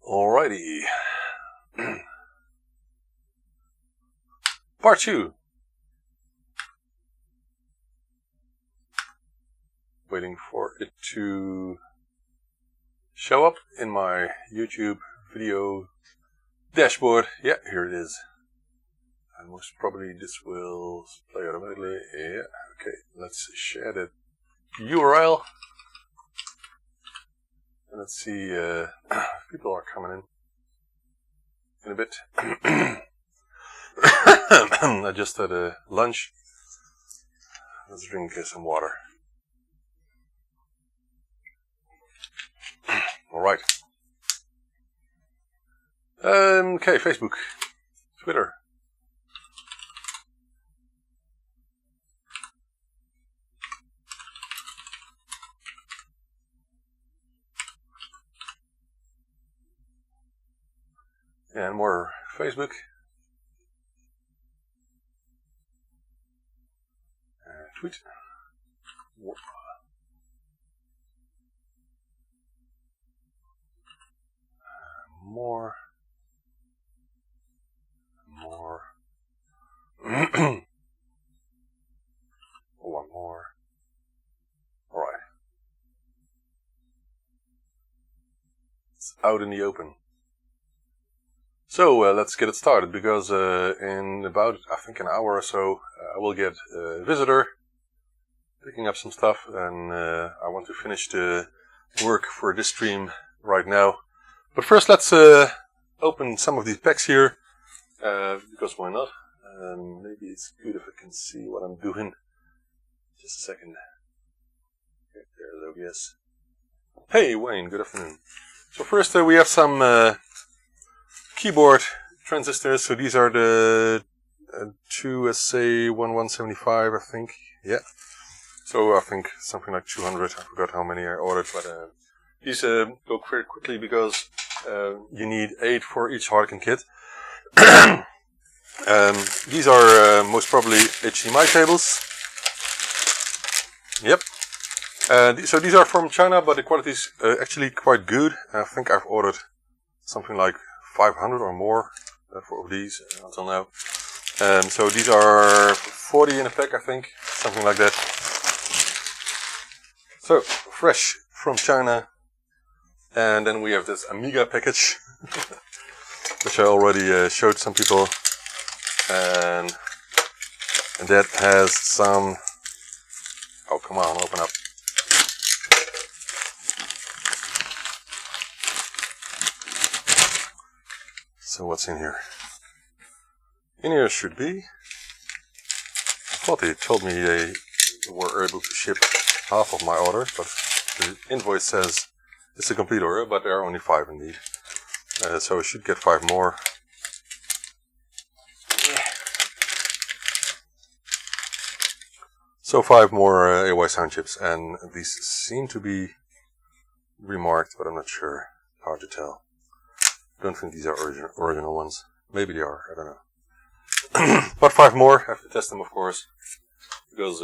Alrighty. Part 2. Waiting for it to show up in my YouTube video dashboard. Yeah, here it is. And most probably this will play automatically. Yeah, okay. Let's share that URL. And let's see, people are coming in a bit. I just had a lunch. Let's drink some water. Alright. Okay, Facebook, Twitter. And more Facebook. Tweet. More. One more. Alright. It's out in the open. So let's get it started, because in about, I think, an hour or so, I will get a visitor picking up some stuff, and I want to finish the work for this stream right now. But first, let's open some of these packs here, because why not? Maybe it's good if I can see what I'm doing. Just a second. Okay, there's OBS. Hey Wayne, good afternoon. So first we have some keyboard transistors. So these are the 2SA1175, I think. Yeah. So I think something like 200. I forgot how many I ordered, but these go very quickly because you need 8 for each Harlequin kit. These are most probably HDMI cables. Yep. So these are from China, but the quality is actually quite good. I think I've ordered something like 500 or more for these until now. So these are 40 in a pack, I think, something like that. So fresh from China. And then we have this Amiga package, which I already showed some people, and that has some. Oh, come on, open up. So what's in here? In here should be. I thought they told me they were able to ship half of my orders, but the invoice says it's a complete order, but there are only 5 indeed. So I should get 5 more. So 5 more AY sound chips, and these seem to be remarked, but I'm not sure. Hard to tell. I don't think these are original ones. Maybe they are, I don't know. But 5 more, I have to test them, of course, because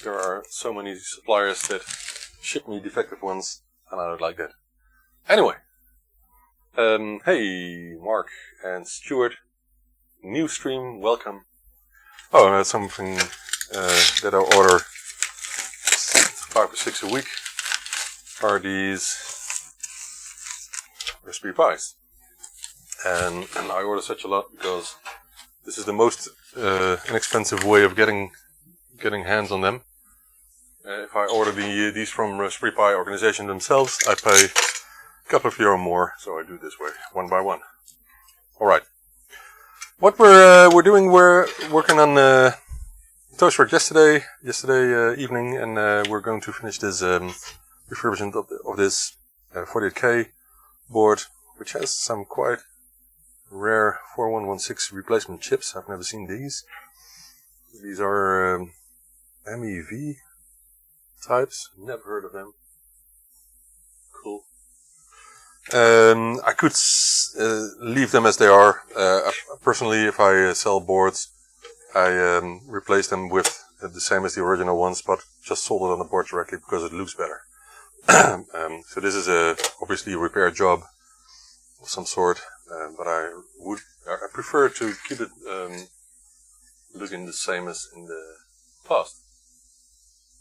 there are so many suppliers that ship me defective ones, and I don't like that. Anyway, hey Mark and Stuart, new stream, welcome. Oh, and that's something that I order 5 or 6 a week, are these Raspberry Pis. And I order such a lot because this is the most inexpensive way of getting hands on them. If I order these from Raspberry Pi organization themselves, I pay a couple of euro more, so I do it this way, one by one. Alright. What we're doing, we're working on Toastwork yesterday evening, and we're going to finish this refurbishment of this 48K board, which has some quite rare 4116 replacement chips. I've never seen these. These are MEV types. Never heard of them. Cool. I could leave them as they are. Personally, if I sell boards, I replace them with the same as the original ones, but just solder on the board directly because it looks better. So this is obviously a repair job of some sort, but I prefer to keep it looking the same as in the past.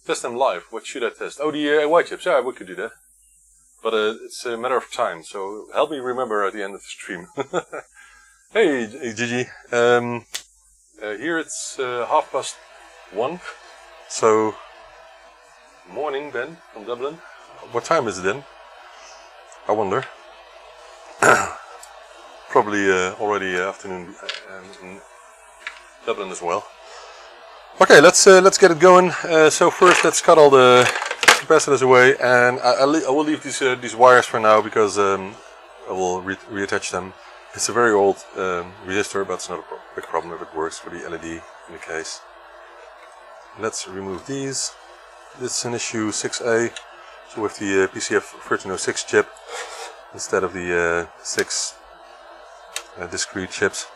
Test them live. What should I test? Oh, the white chips. Yeah, we could do that. But it's a matter of time, so help me remember at the end of the stream. Hey, Gigi. Here it's 1:30. So, morning, Ben, from Dublin. What time is it then? I wonder. Probably already afternoon in Dublin as well. Okay, let's get it going. So first, let's cut all the capacitors away, and I will leave these wires for now because I will reattach them. It's a very old resistor, but it's not a big problem if it works for the LED in the case. Let's remove these. This is an issue 6A, so with the PCF 1306 chip instead of the 6 discrete chips.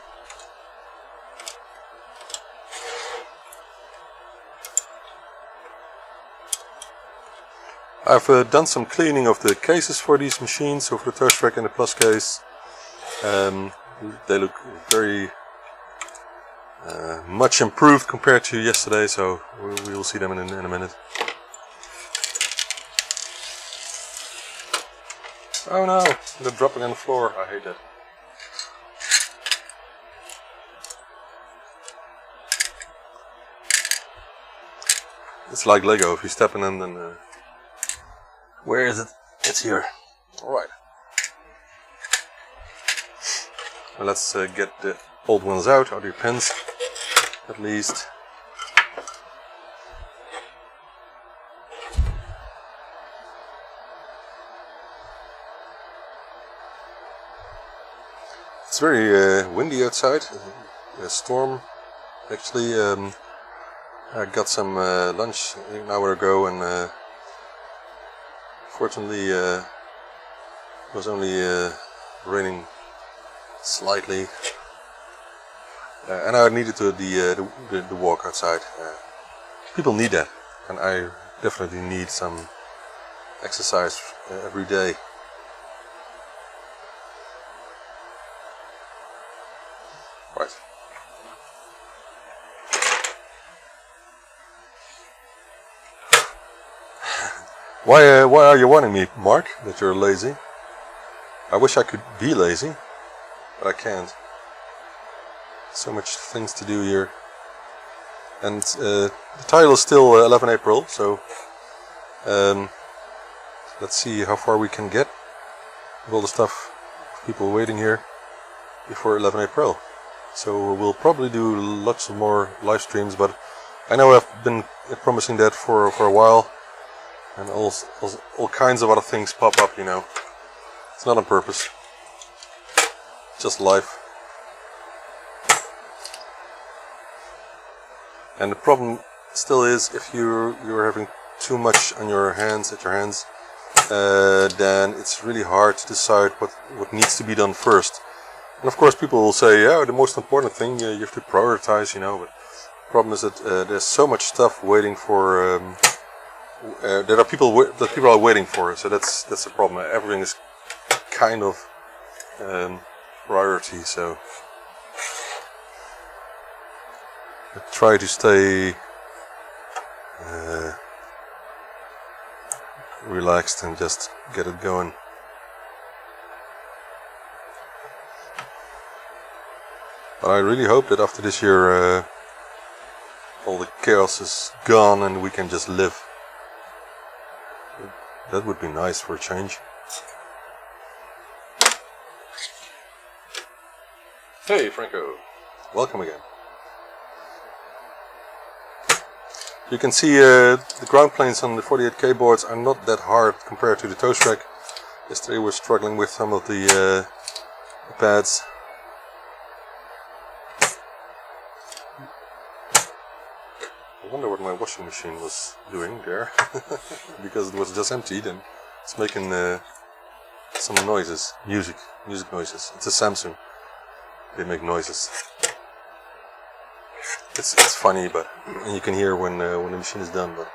I've done some cleaning of the cases for these machines, so for the toast rack and the plus case. They look very much improved compared to yesterday, so we will see them in a minute. Oh no, they're dropping on the floor. I hate that. It's like Lego. If you step in them, then where is it? It's here. Alright. Well, let's get the old ones out of your pins, at least. It's very windy outside. A storm. Actually, I got some lunch an hour ago, and fortunately it was only raining slightly, and I needed the walk outside. People need that, and I definitely need some exercise every day. Right. Why are you warning me, Mark, that you're lazy? I wish I could be lazy, but I can't. So much things to do here. And the title is still 11 April, so let's see how far we can get with all the stuff, people waiting here before 11 April. So we'll probably do lots of more live streams, but I know I've been promising that for a while. And all kinds of other things pop up, you know. It's not on purpose. Just life. And the problem still is, if you're having too much on your hands, then it's really hard to decide what needs to be done first. And of course, people will say, yeah, the most important thing you have to prioritize, you know. But the problem is that there's so much stuff waiting for. There are people that people are waiting for, so that's the problem. Everything is kind of priority, so I try to stay relaxed and just get it going. But I really hope that after this year all the chaos is gone and we can just live. That would be nice for a change. Hey Franco, welcome again. You can see the ground planes on the 48K boards are not that hard compared to the toast rack. Yesterday we were struggling with some of the pads. I wonder what my washing machine was doing there, because it was just emptied and it's making some noises, music noises. It's a Samsung. They make noises. It's funny, but you can hear when the machine is done. But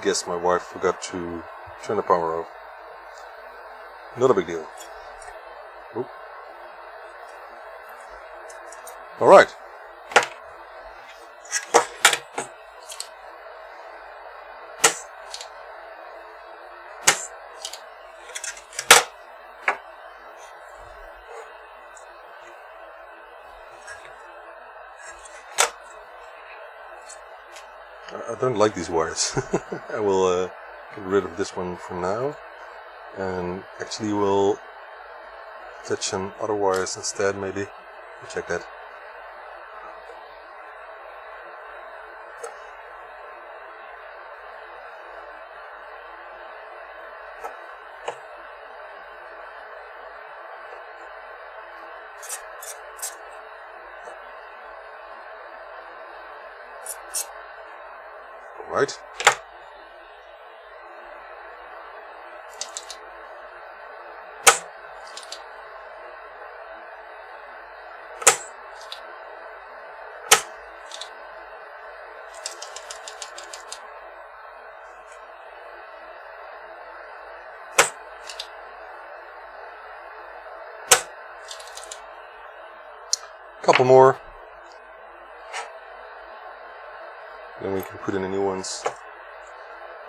guess my wife forgot to turn the power off. Not a big deal. Oop. Alright. I don't like these wires. I will get rid of this one for now, and actually will attach some other wires instead, maybe. We'll check that. Right. Couple more. Then we can put in the new ones.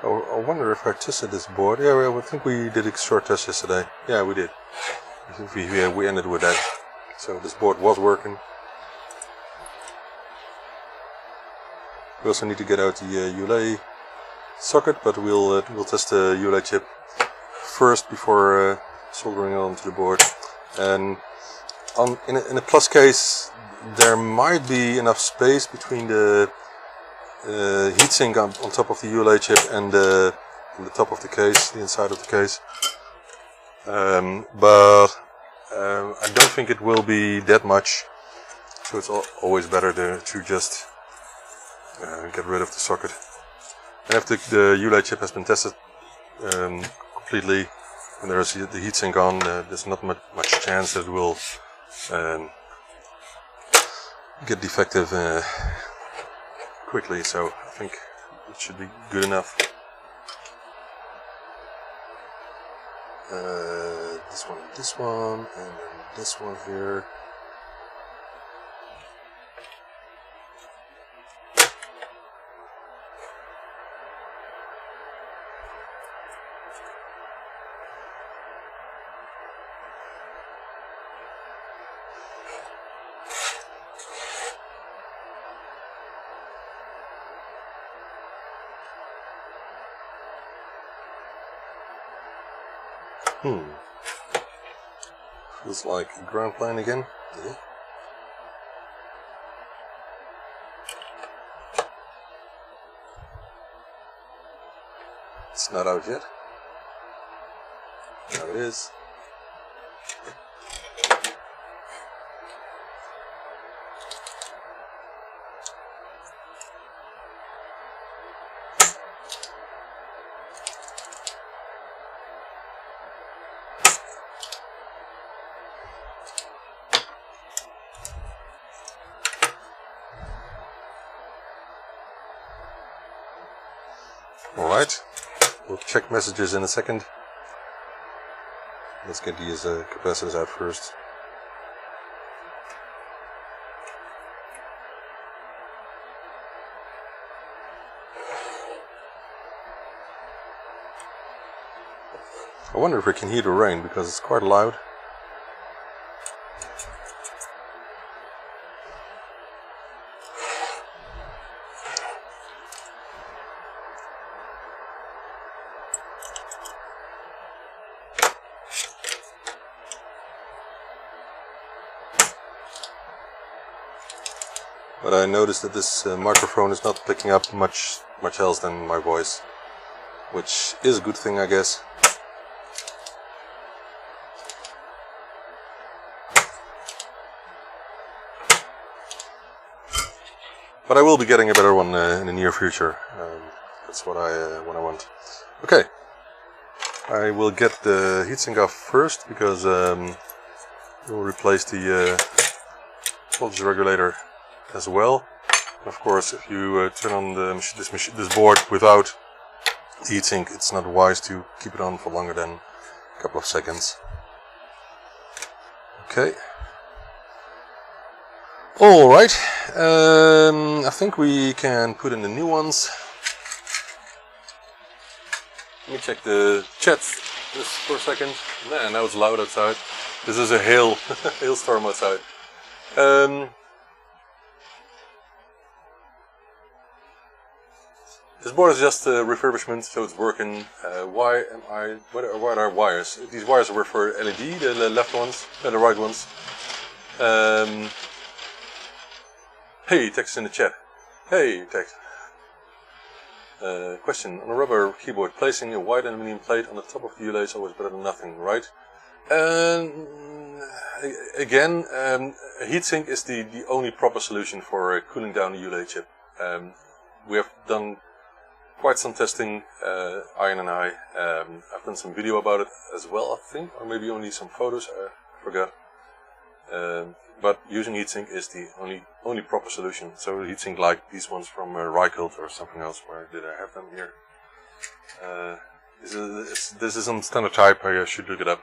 Oh, I wonder if I tested this board. Yeah, I think we did a short test yesterday. Yeah, we did. I think we ended with that. So this board was working. We also need to get out the ULA socket, but we'll test the ULA chip first before soldering it onto the board. And in a plus case, there might be enough space between the heatsink on top of the ULA chip and the top of the case, the inside of the case. But I don't think it will be that much, so it's always better to just get rid of the socket. And if the ULA chip has been tested completely and there's the heatsink on, there's not much chance that it will get defective quickly, so I think it should be good enough. This one, and then this one here. Feels like a ground plane again. Yeah. It's not out yet. Now it is. Alright, we'll check messages in a second. Let's get these capacitors out first. I wonder if we can hear the rain because it's quite loud. But I noticed that this microphone is not picking up much else than my voice, which is a good thing, I guess. But I will be getting a better one in the near future. That's what I want. Okay, I will get the heatsink off first because we'll replace the voltage regulator as well. And of course, if you turn on this board without heatsink, it's not wise to keep it on for longer than a couple of seconds. Okay. Alright, I think we can put in the new ones. Let me check the chat just for a second. Nah, now it's loud outside. This is a hailstorm outside. This board is just a refurbishment, so it's working. What are wires? These wires were for LED, the left ones, and the right ones. Hey, text in the chat. Hey, text. Question: on a rubber keyboard, placing a white aluminium plate on the top of the ULA is always better than nothing, right? Again, a heatsink is the only proper solution for cooling down a ULA chip. We have done quite some testing, Ian and I. I've done some video about it as well, I think, or maybe only some photos. I forgot. But using heatsink is the only proper solution. So heatsink like these ones from Reichelt or something else. Where did I have them here? This is on standard type. I should look it up.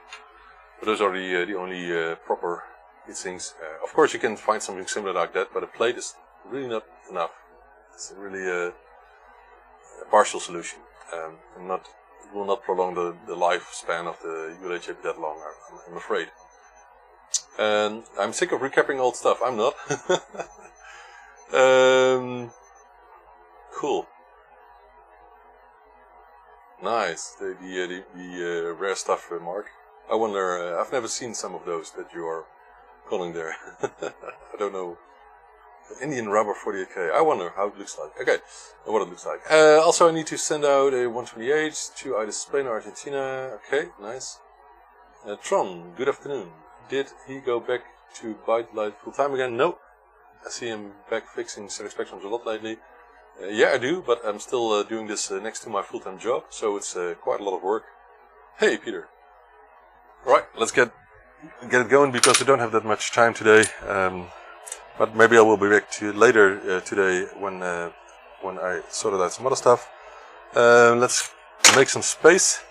But those are the only proper heatsinks. Of course, you can find something similar like that, but a plate is really not enough. It's really a partial solution, and it will not prolong the lifespan of the ULA chip that long. I'm afraid. And I'm sick of recapping old stuff. I'm not. Cool. Nice. The rare stuff, Mark. I wonder. I've never seen some of those that you are calling there. I don't know. Indian rubber 48K. I wonder how it looks like. Okay, what it looks like. Also, I need to send out a 128 to either Spain or Argentina. Okay, nice. Tron, good afternoon. Did he go back to ByteDelight full time again? No. I see him back fixing ZX Spectrums a lot lately. Yeah, I do, but I'm still doing this next to my full-time job, so it's quite a lot of work. Hey, Peter. Right, let's get it going because we don't have that much time today. But maybe I will be back to you later today when I sorted out some other stuff. Let's make some space.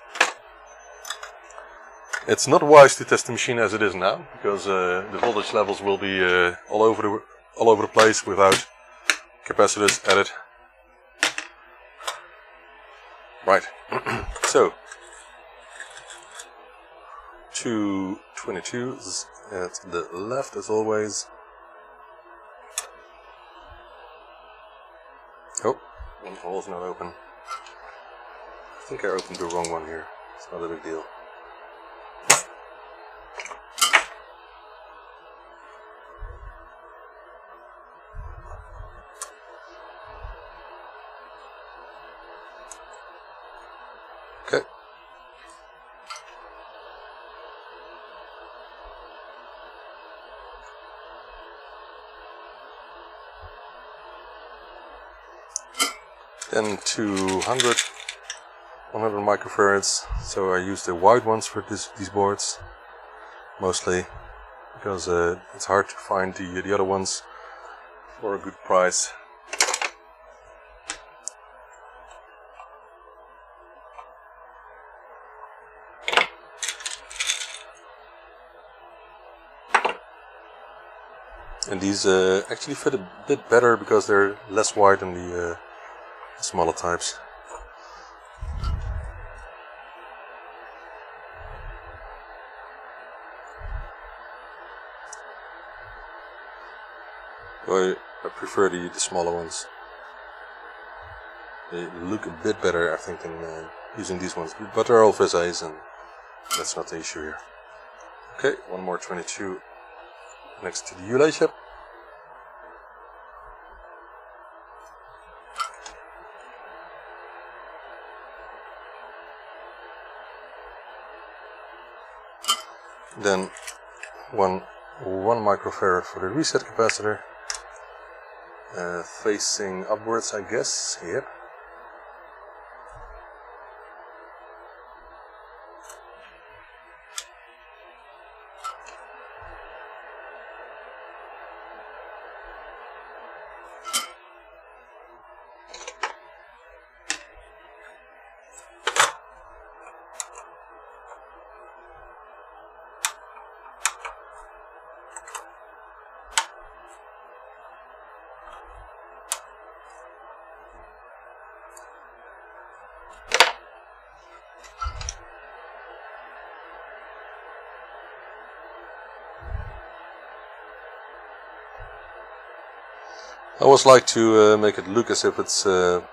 It's not wise to test the machine as it is now because the voltage levels will be all over the place without capacitors added. Right. So 222 is at the left as always. Oh, one hole is not open. I think I opened the wrong one here. It's not a big deal. Okay. Then 100 microfarads. So I use the wide ones for these boards mostly because it's hard to find the other ones for a good price. And these actually fit a bit better because they're less wide than the smaller types. I prefer the smaller ones. They look a bit better, I think, than using these ones. But they're all Vis-A's and that's not the issue here. Okay, one more 22 next to the ULA chip. Then one microfarad for the reset capacitor, facing upwards, I guess. Yep. I always like to make it look as if it's done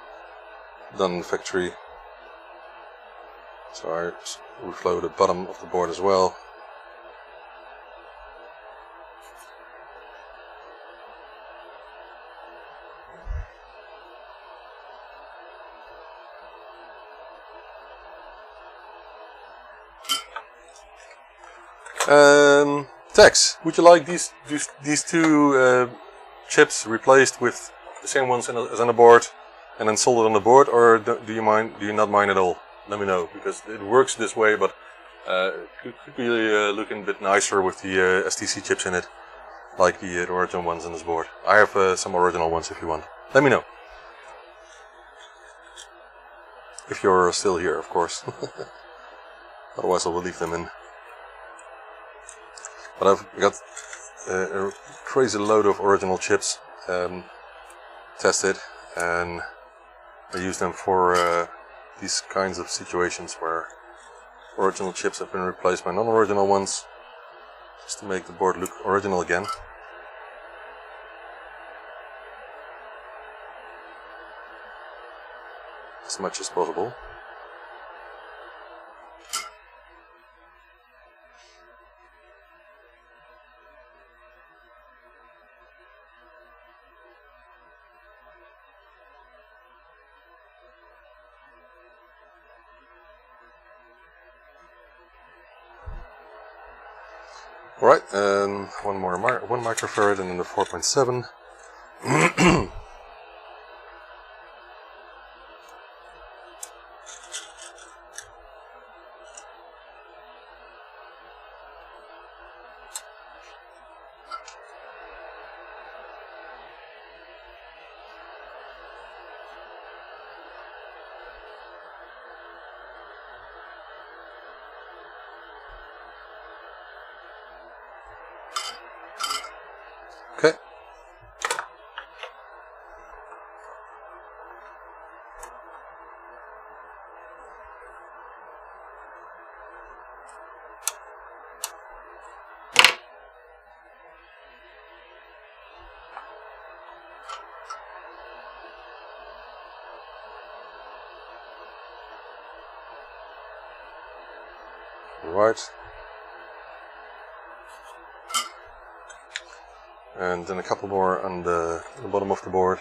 in the factory. So I reflow the bottom of the board as well. Tex, would you like these two chips replaced with the same ones as on the board and then soldered on the board, or do you not mind at all? Let me know, because it works this way, but it could be looking a bit nicer with the STC chips in it, like the original ones on this board. I have some original ones if you want. Let me know. If you're still here, of course. Otherwise I will leave them in. But I've got a crazy load of original chips tested, and I use them for these kinds of situations where original chips have been replaced by non-original ones, just to make the board look original again. As much as possible. Alright, and one microfarad and then the 4.7. Okay. Right. And then a couple more on the bottom of the board.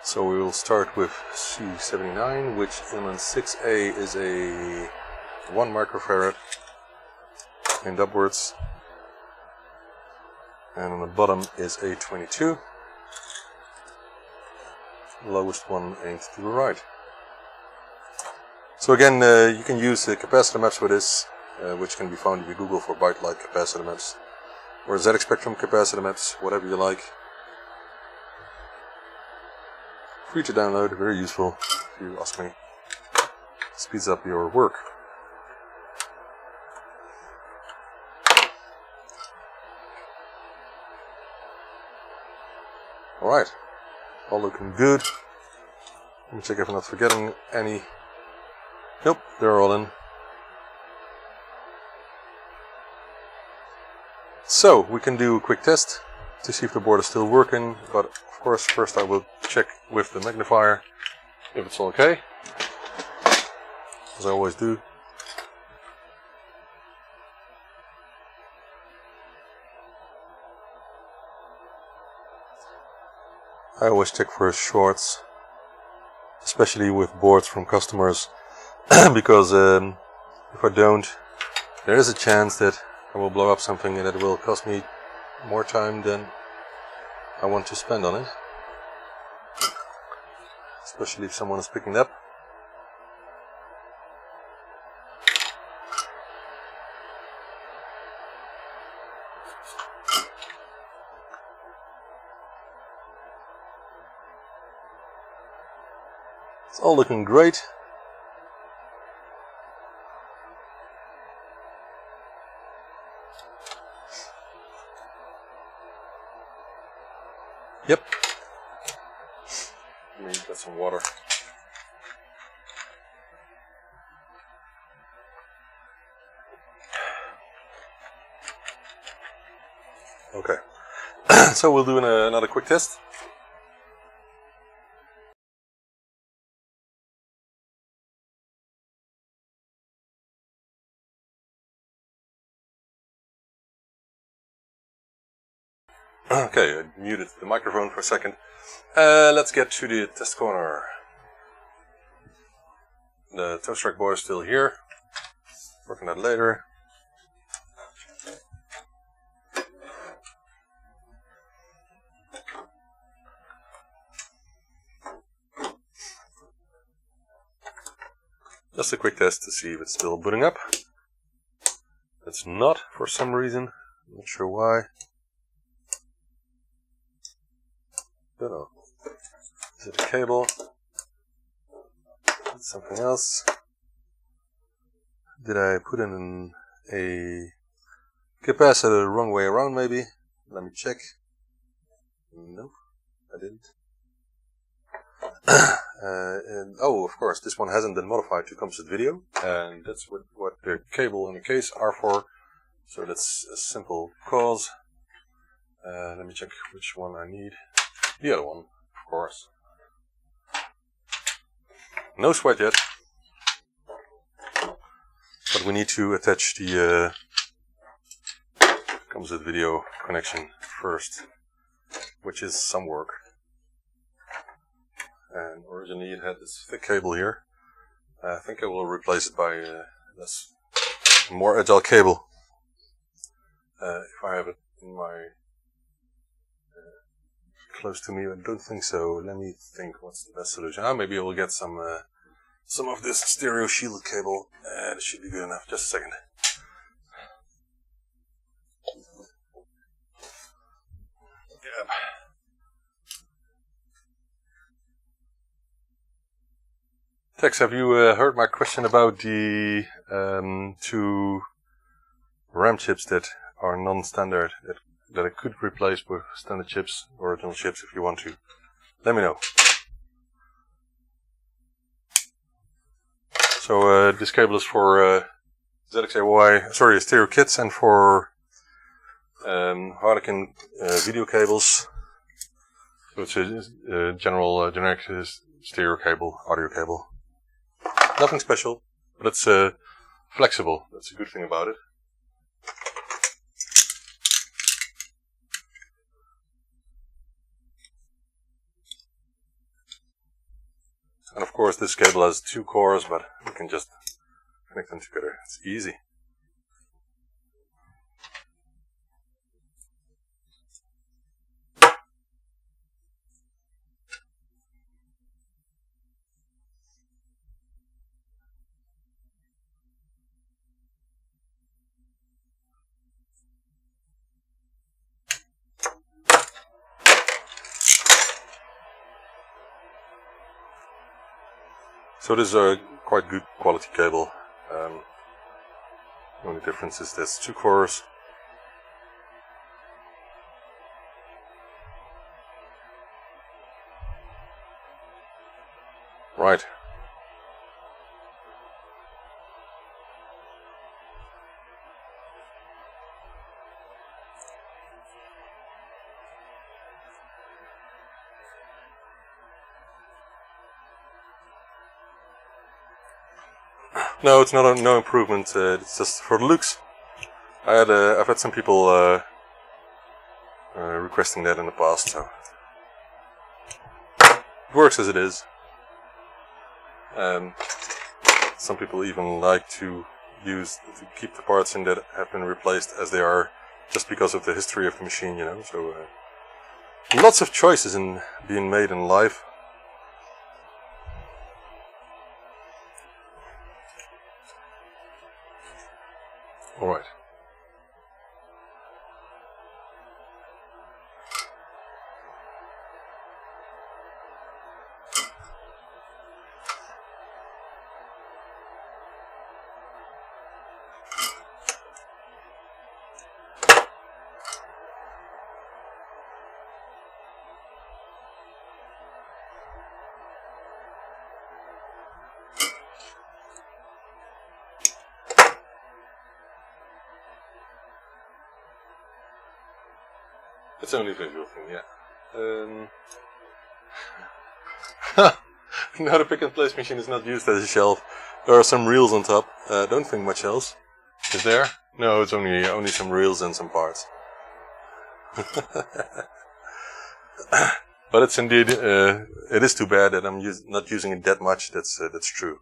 So we will start with C79, which element 6A is a 1 microfarad aimed upwards, and on the bottom is a 22. The lowest one aimed to the right. So again, you can use capacitor maps for this, which can be found if you Google for ByteDelight capacitor maps, or ZX Spectrum capacitor maps, whatever you like. Free to download, very useful if you ask me. Speeds up your work. Alright, all looking good. Let me check if I'm not forgetting any. Nope, they're all in. So, we can do a quick test to see if the board is still working, but of course first I will check with the magnifier if it's all okay, as I always do. I always check for shorts, especially with boards from customers, because if I don't, there is a chance that I will blow up something and it will cost me more time than I want to spend on it, especially if someone is picking it up. It's all looking great. Yep. Let me get some water. So we'll do another quick test. Okay, I muted the microphone for a second. Let's get to the test corner. The toast rack board is still here. Work on that later. Just a quick test to see if it's still booting up. It's not for some reason. Not sure why. Don't know. Is it a cable? Is it something else? Did I put in a capacitor the wrong way around maybe? Let me check. Nope, I didn't. And oh, of course, this one hasn't been modified to composite video, and that's what the cable and the case are for. So that's a simple cause. Let me check which one I need. The other one, of course. No sweat yet, but we need to attach the composite video connection first, which is some work. And originally it had this thick cable here. I think I will replace it by this more agile cable. If I have it in my close to me, I don't think so. Let me think, what's the best solution? Maybe I will get some of this stereo shielded cable. That should be good enough. Just a second. Yep. Tex, have you heard my question about the 2 RAM chips that are non-standard, that I could replace with standard chips, original chips, if you want to? Let me know. So this cable is for ZXAY, stereo kits, and for Harlequin video cables. So it's a generic stereo cable, audio cable. Nothing special, but it's flexible. That's a good thing about it. And of course this cable has 2 cores, but you can just connect them together. It's easy. So this is a quite good quality cable. The only difference is there's 2 cores. Right. No, it's not no improvement. It's just for the looks. I've had some people requesting that in the past, so it works as it is. Some people even like to keep the parts in that have been replaced as they are, just because of the history of the machine, you know. So lots of choices in being made in life. All right. It's only a visual thing, yeah. Now the pick and place machine is not used as a shelf. There are some reels on top. Don't think much else. Is there? No, it's only some reels and some parts. But it's indeed, it is too bad that I'm not using it that much. That's true.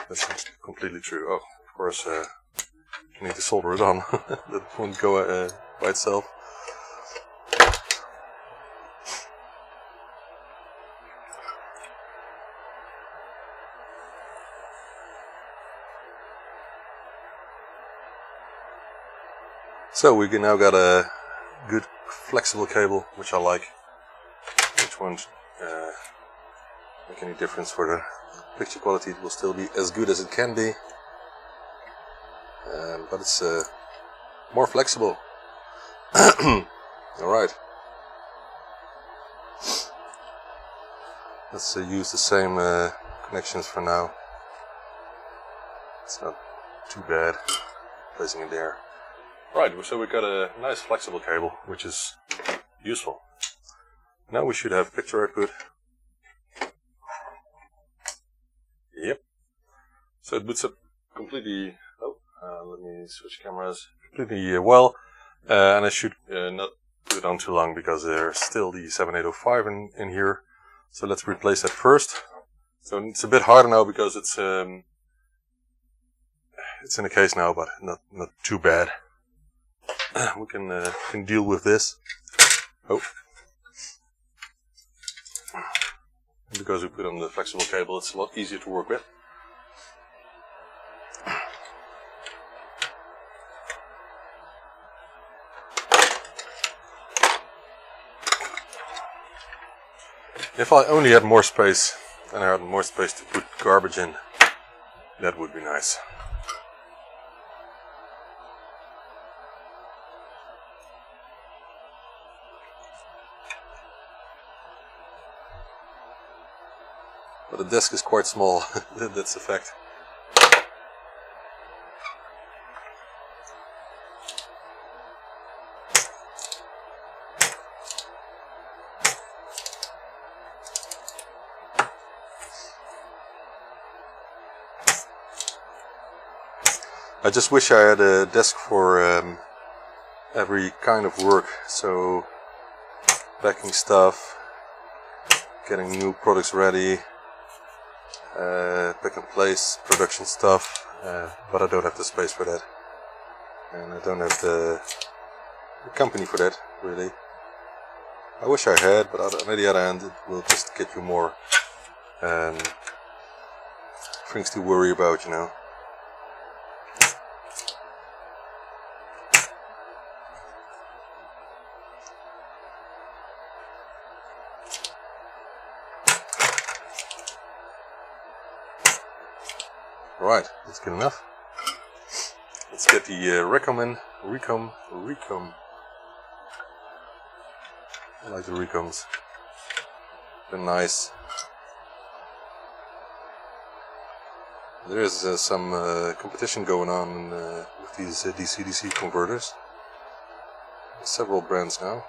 That's completely true. Oh, of course, I need to solder it on. That won't go by itself. So we now got a good flexible cable, which I like, which won't make any difference for the picture quality. It will still be as good as it can be, but it's more flexible. Alright, let's use the same connections for now. It's not too bad placing it there. Right, so we got a nice flexible cable, which is useful. Now we should have picture output. Yep. So it boots up completely. Oh, let me switch cameras. Completely well, and I should not put it on too long because there's still the 7805 in here. So let's replace that first. So it's a bit harder now because it's in a case now, but not too bad. We can deal with this. Oh, because we put on the flexible cable, it's a lot easier to work with. If I only had more space, and I had more space to put garbage in, that would be nice. But the desk is quite small. That's a fact. I just wish I had a desk for every kind of work. So packing stuff, getting new products ready, pick and place, production stuff, but I don't have the space for that, and I don't have the company for that, really. I wish I had, but on the other hand, it will just get you more things to worry about, you know. Right, that's good enough. Let's get the Recom in. Recom. I like the Recoms. They're nice. There is some competition going on with these DC-DC converters. Several brands now.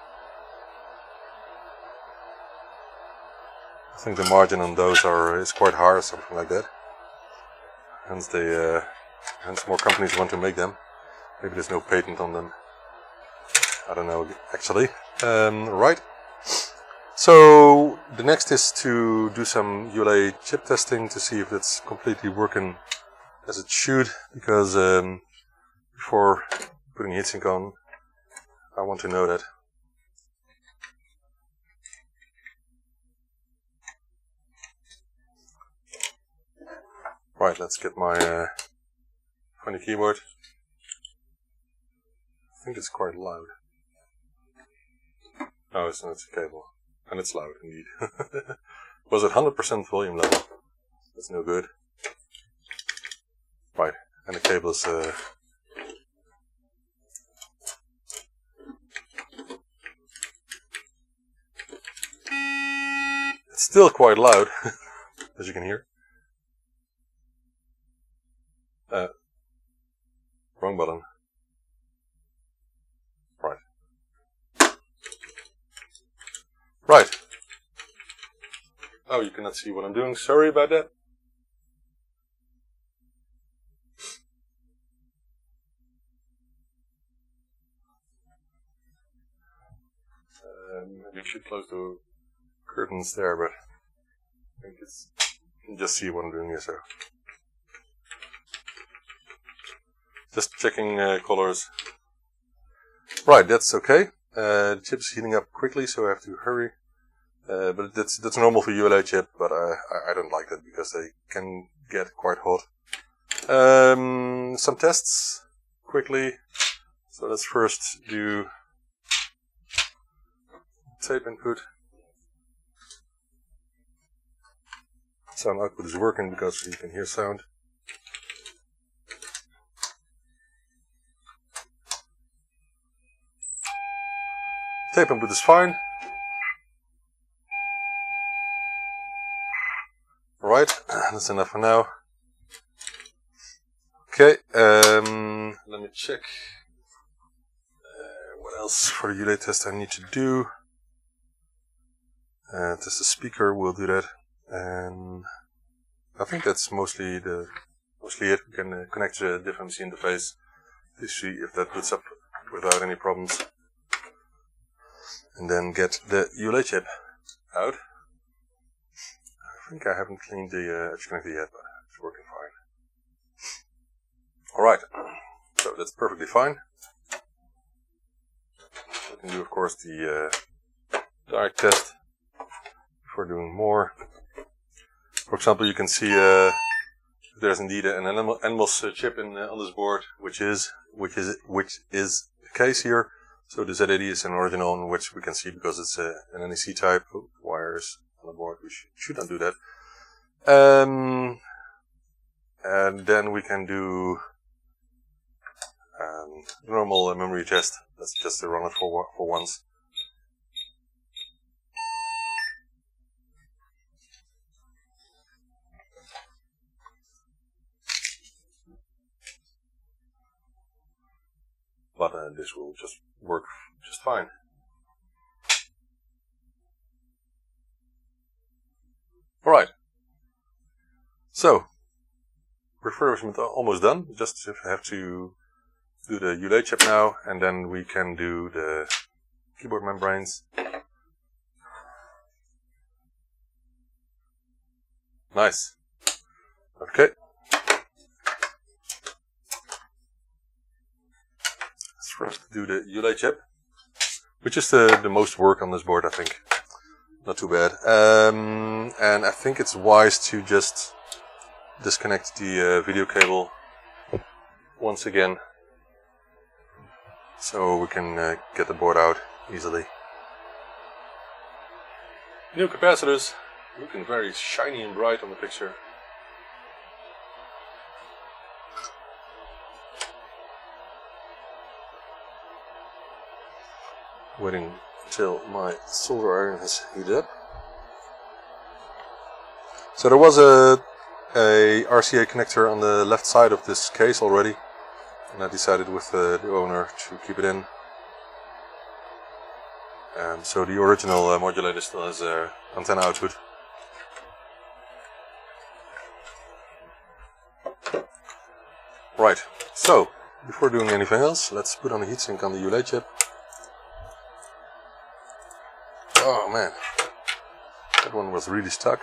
I think the margin on those is quite high or something like that. Hence more companies want to make them. Maybe there's no patent on them. I don't know actually. Right. So the next is to do some ULA chip testing to see if it's completely working as it should. Because before putting heatsink on, I want to know that. Right, let's get my funny keyboard. I think it's quite loud. No, it's not, it's a cable. And it's loud, indeed. Was it 100% volume level? That's no good. Right, and the cable is... It's still quite loud, as you can hear. Wrong button. Right. Right. Oh, you cannot see what I'm doing. Sorry about that. Maybe you should close the curtains there, but I think you can just see what I'm doing here. So, just checking colors. Right, that's okay. The chip is heating up quickly, so I have to hurry. But that's normal for ULA chip, but I don't like that because they can get quite hot. Some tests quickly. So let's first do tape input. Sound output is working because you can hear sound. Tape input is fine. Alright, that's enough for now. Okay, let me check what else for the ULA test I need to do. Test the speaker, we'll do that. And I think that's mostly it. We can connect the different MC interface to see if that boots up without any problems. And then get the ULA chip out. I think I haven't cleaned the edge connector yet, but it's working fine. Alright, so that's perfectly fine. We can do, of course, the direct test before doing more. For example, you can see there's indeed an NMOS chip on this board, which is the case here. So the Z80 is an original, in which we can see because it's an NEC type wires on the board. We should not do that. And then we can do normal memory test. Let's just run it for once. But this will just work just fine. Alright. So, refurbishment almost done. Just have to do the ULA chip now, and then we can do the keyboard membranes. Nice. Okay. First do the ULA chip, which is the most work on this board, I think. Not too bad. And I think it's wise to just disconnect the video cable once again, so we can get the board out easily. New capacitors, looking very shiny and bright on the picture. Waiting until my solder iron has heated up. So there was a RCA connector on the left side of this case already, and I decided with the owner to keep it in. So the original modulator still has antenna output. Right, so before doing anything else, let's put on the heatsink on the ULA chip. Oh man, that one was really stuck,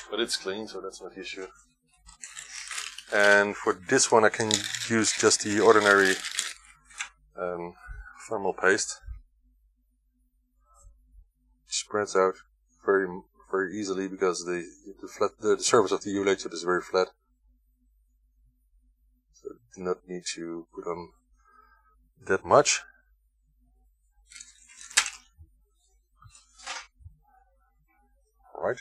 but it's clean, so that's not the issue. And for this one I can use just the ordinary thermal paste. It spreads out very easily because the surface of the ULA chip is very flat. So I do not need to put on that much. Right.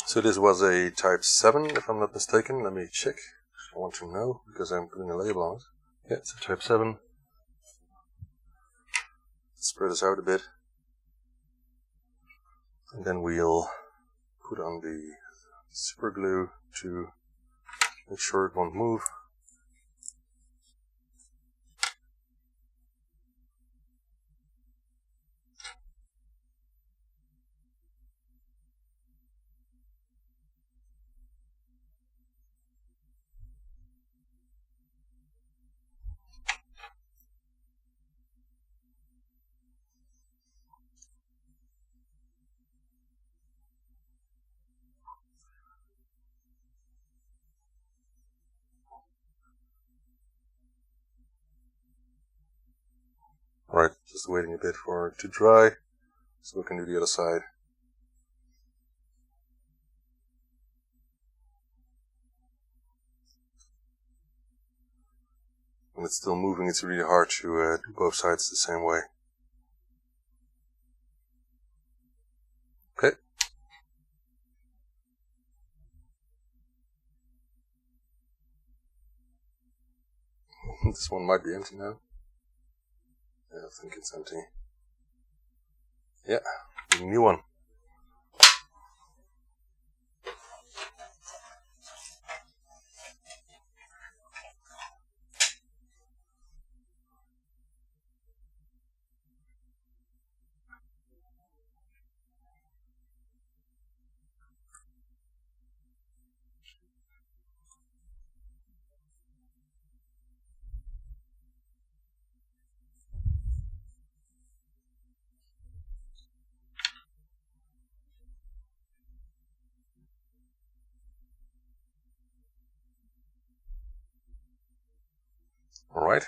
So this was a type 7, if I'm not mistaken. Let me check. I want to know because I'm putting a label on it. Yeah, it's a type 7. Spread this out a bit. And then we'll put on the super glue to make sure it won't move. Right, just waiting a bit for it to dry, so we can do the other side. When it's still moving, it's really hard to do both sides the same way. Okay. This one might be empty now. Yeah, I think it's empty. Yeah, new one. Alright.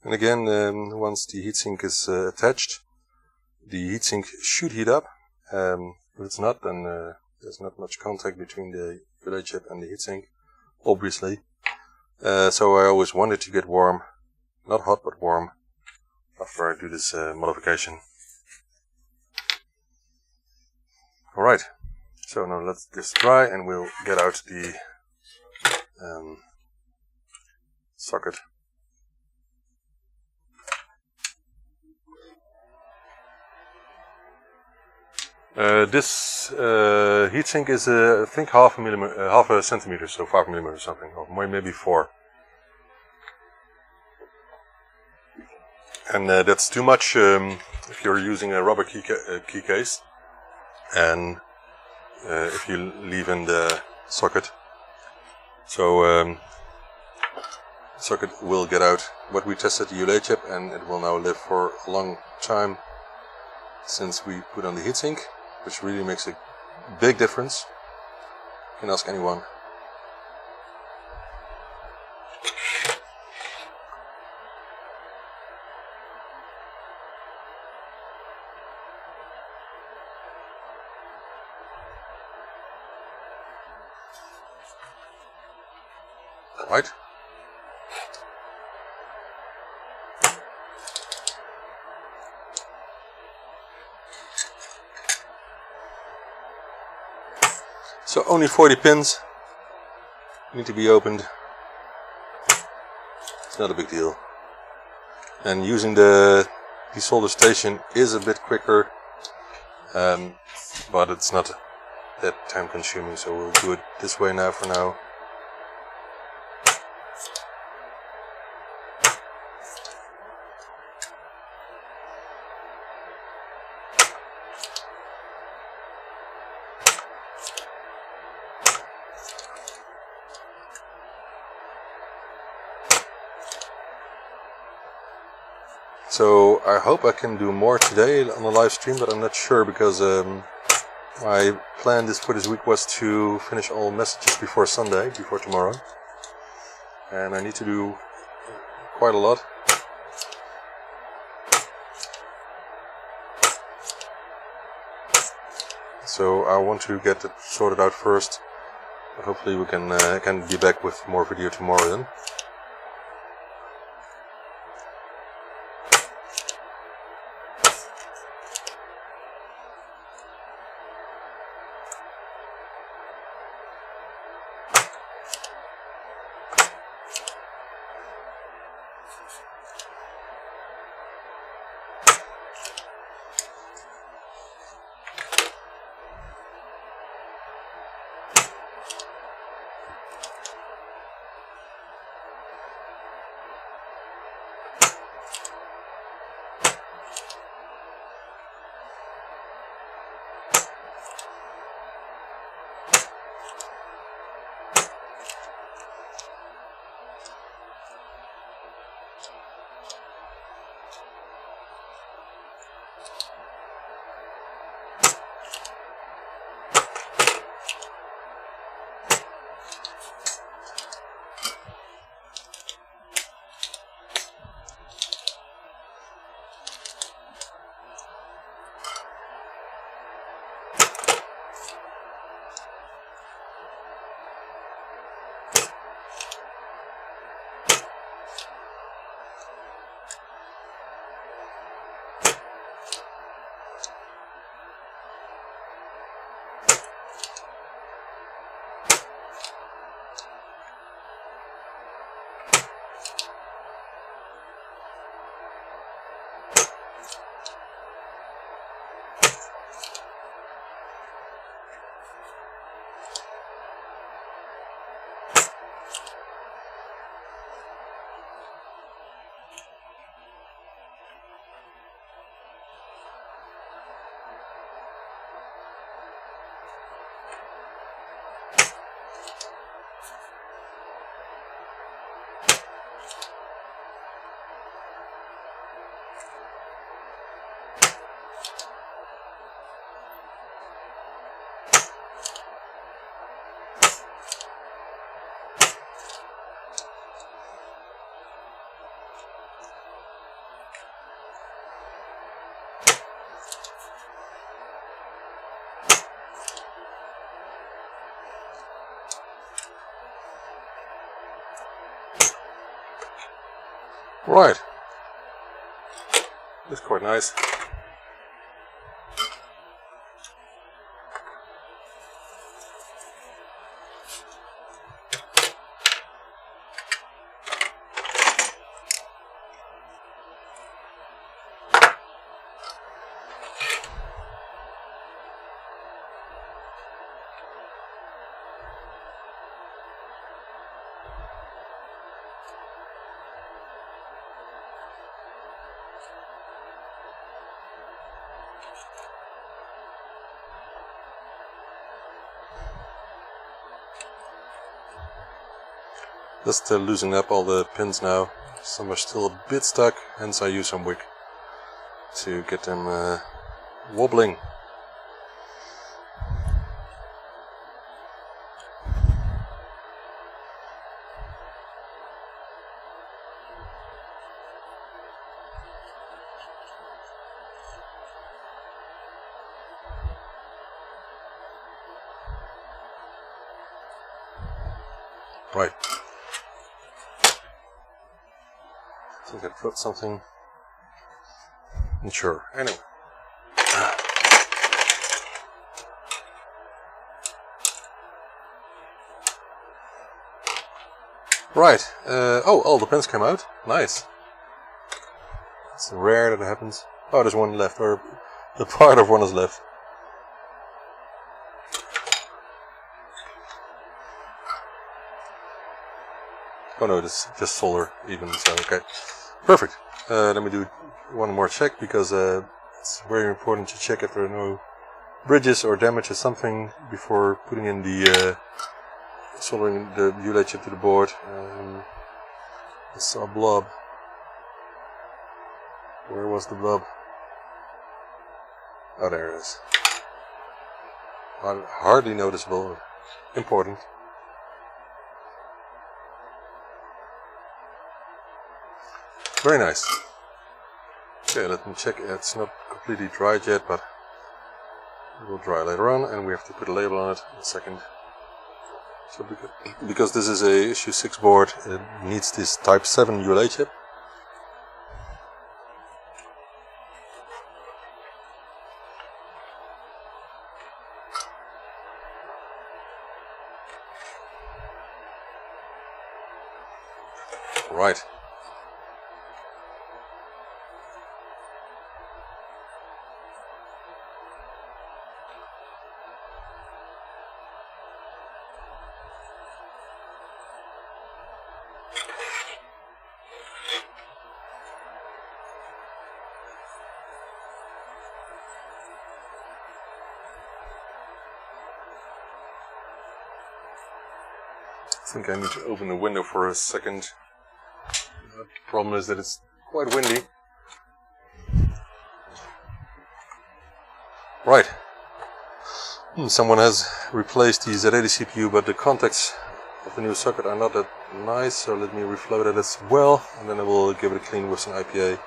And again, once the heatsink is attached, the heatsink should heat up. If it's not, then there's not much contact between the relay chip and the heatsink, obviously. So I always want it to get warm, not hot but warm, after I do this modification. Alright, so now let this dry and we'll get out the socket. This heatsink is I think half a centimeter, so 5 millimeters or something, or maybe 4. And that's too much if you're using a rubber key case, and if you leave in the socket. So socket will get out. But we tested the ULA chip and it will now live for a long time since we put on the heatsink, which really makes a big difference. You can ask anyone. Right? So only 40 pins need to be opened. It's not a big deal. And using the desolder station is a bit quicker, but it's not that time consuming, so we'll do it this way now for now. So I hope I can do more today on the live stream, but I'm not sure because my plan for this week was to finish all messages before Sunday, before tomorrow. And I need to do quite a lot. So I want to get it sorted out first. Hopefully we can be back with more video tomorrow then. Right. That's quite nice. Just loosening up all the pins now. Some are still a bit stuck, hence I use some wick to get them wobbling. Right. I think I dropped something. Not sure. Anyway. Right. Oh, all the pins came out. Nice. It's rare that it happens. Oh, there's one left, or the part of one is left. Oh no, this is just solder even, so okay. Perfect. Let me do one more check, because it's very important to check if there are no bridges or damage or something before putting in the soldering the ULED chip to the board. I saw a blob. Where was the blob? Oh, there it is. Hardly noticeable. Important. Very nice. Okay, let me check. It's not completely dried yet, but it will dry later on, and we have to put a label on it in a second. So because this is a issue 6 board, it needs this type 7 ULA chip. Right. I think I need to open the window for a second. The problem is that it's quite windy. Right. Someone has replaced the Z80 CPU, but the contacts of the new socket are not that nice, so let me reflow that as well, and then I will give it a clean with some IPA.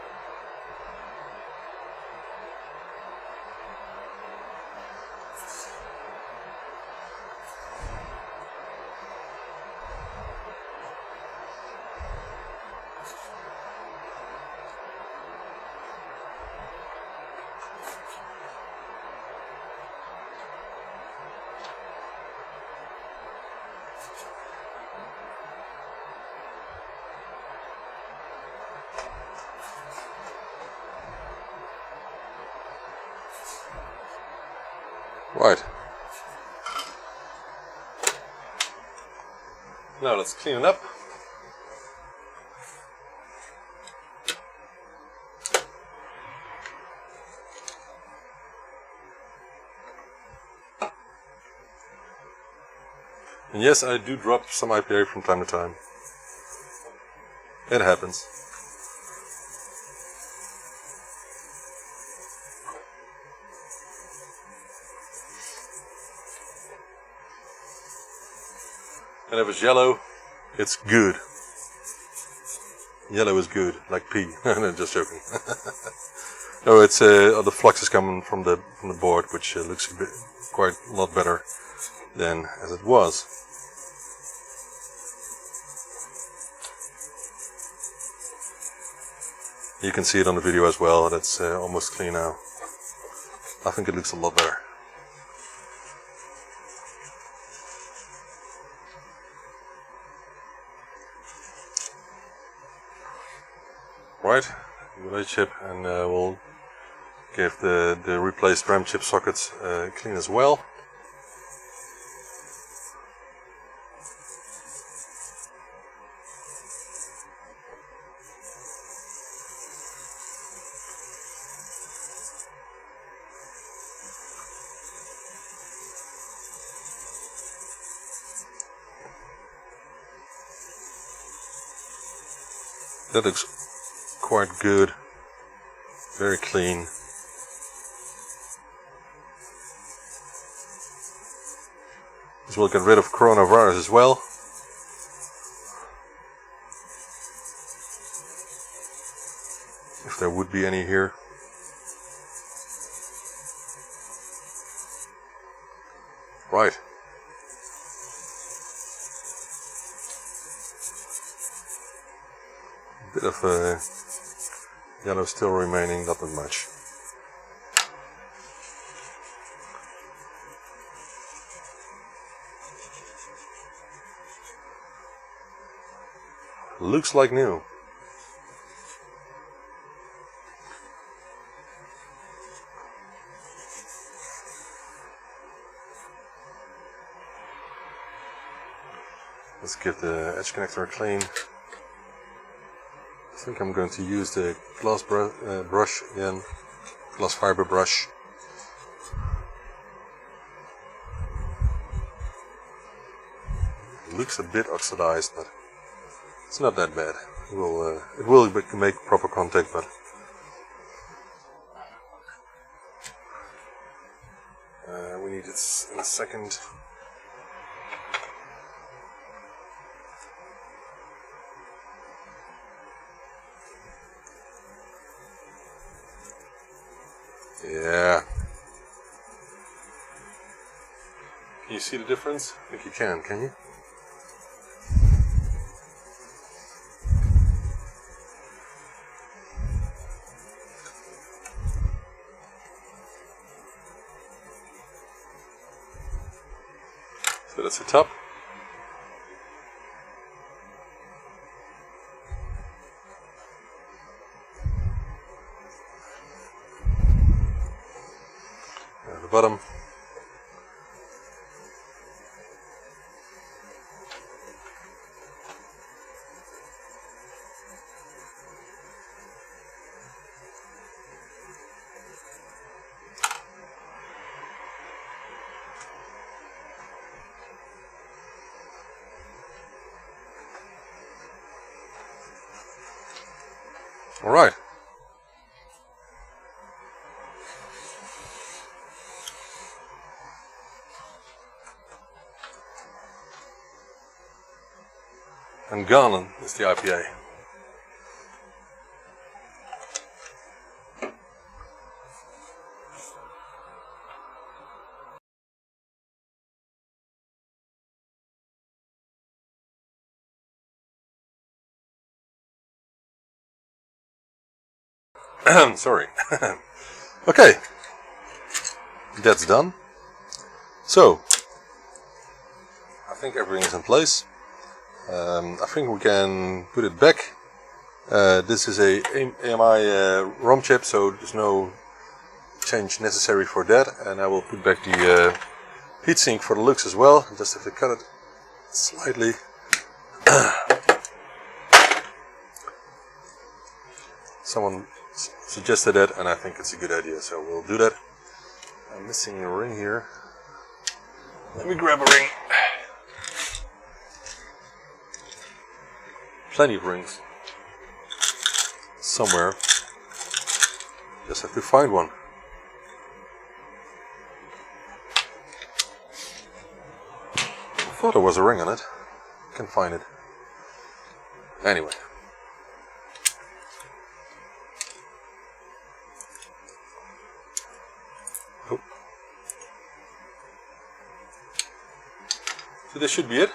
Right. Now let's clean it up. And yes, I do drop some IPA from time to time. It happens. And if it's yellow, it's good. Yellow is good, like pee. No, just joking. No, it's the flux is coming from the board, which looks quite a lot better than as it was. You can see it on the video as well, that's almost clean now. I think it looks a lot better. Right, ByteDelight chip, and we'll give the replaced RAM chip sockets clean as well. That looks quite good, very clean. This will get rid of coronavirus as well. If there would be any here. Right. Bit of yellow still remaining, not that much. Looks like new. Let's give the edge connector a clean. I think I'm going to use the glass brush again, glass fiber brush. It looks a bit oxidized, but it's not that bad. It will make proper contact, but we need it in a second. Yeah. Can you see the difference? I think you can you? So that's the top. And the bottom. All right. And gone is the IPA. Sorry. Okay, that's done. So, I think everything is in place. I think we can put it back. This is a AMI ROM chip, so there's no change necessary for that. And I will put back the heatsink for the looks as well. Just have to cut it slightly. Someone suggested that, and I think it's a good idea, so we'll do that. I'm missing a ring here. Let me grab a ring. Plenty of rings. Somewhere. Just have to find one. I thought there was a ring on it. Can't find it. Anyway. Oh. So this should be it.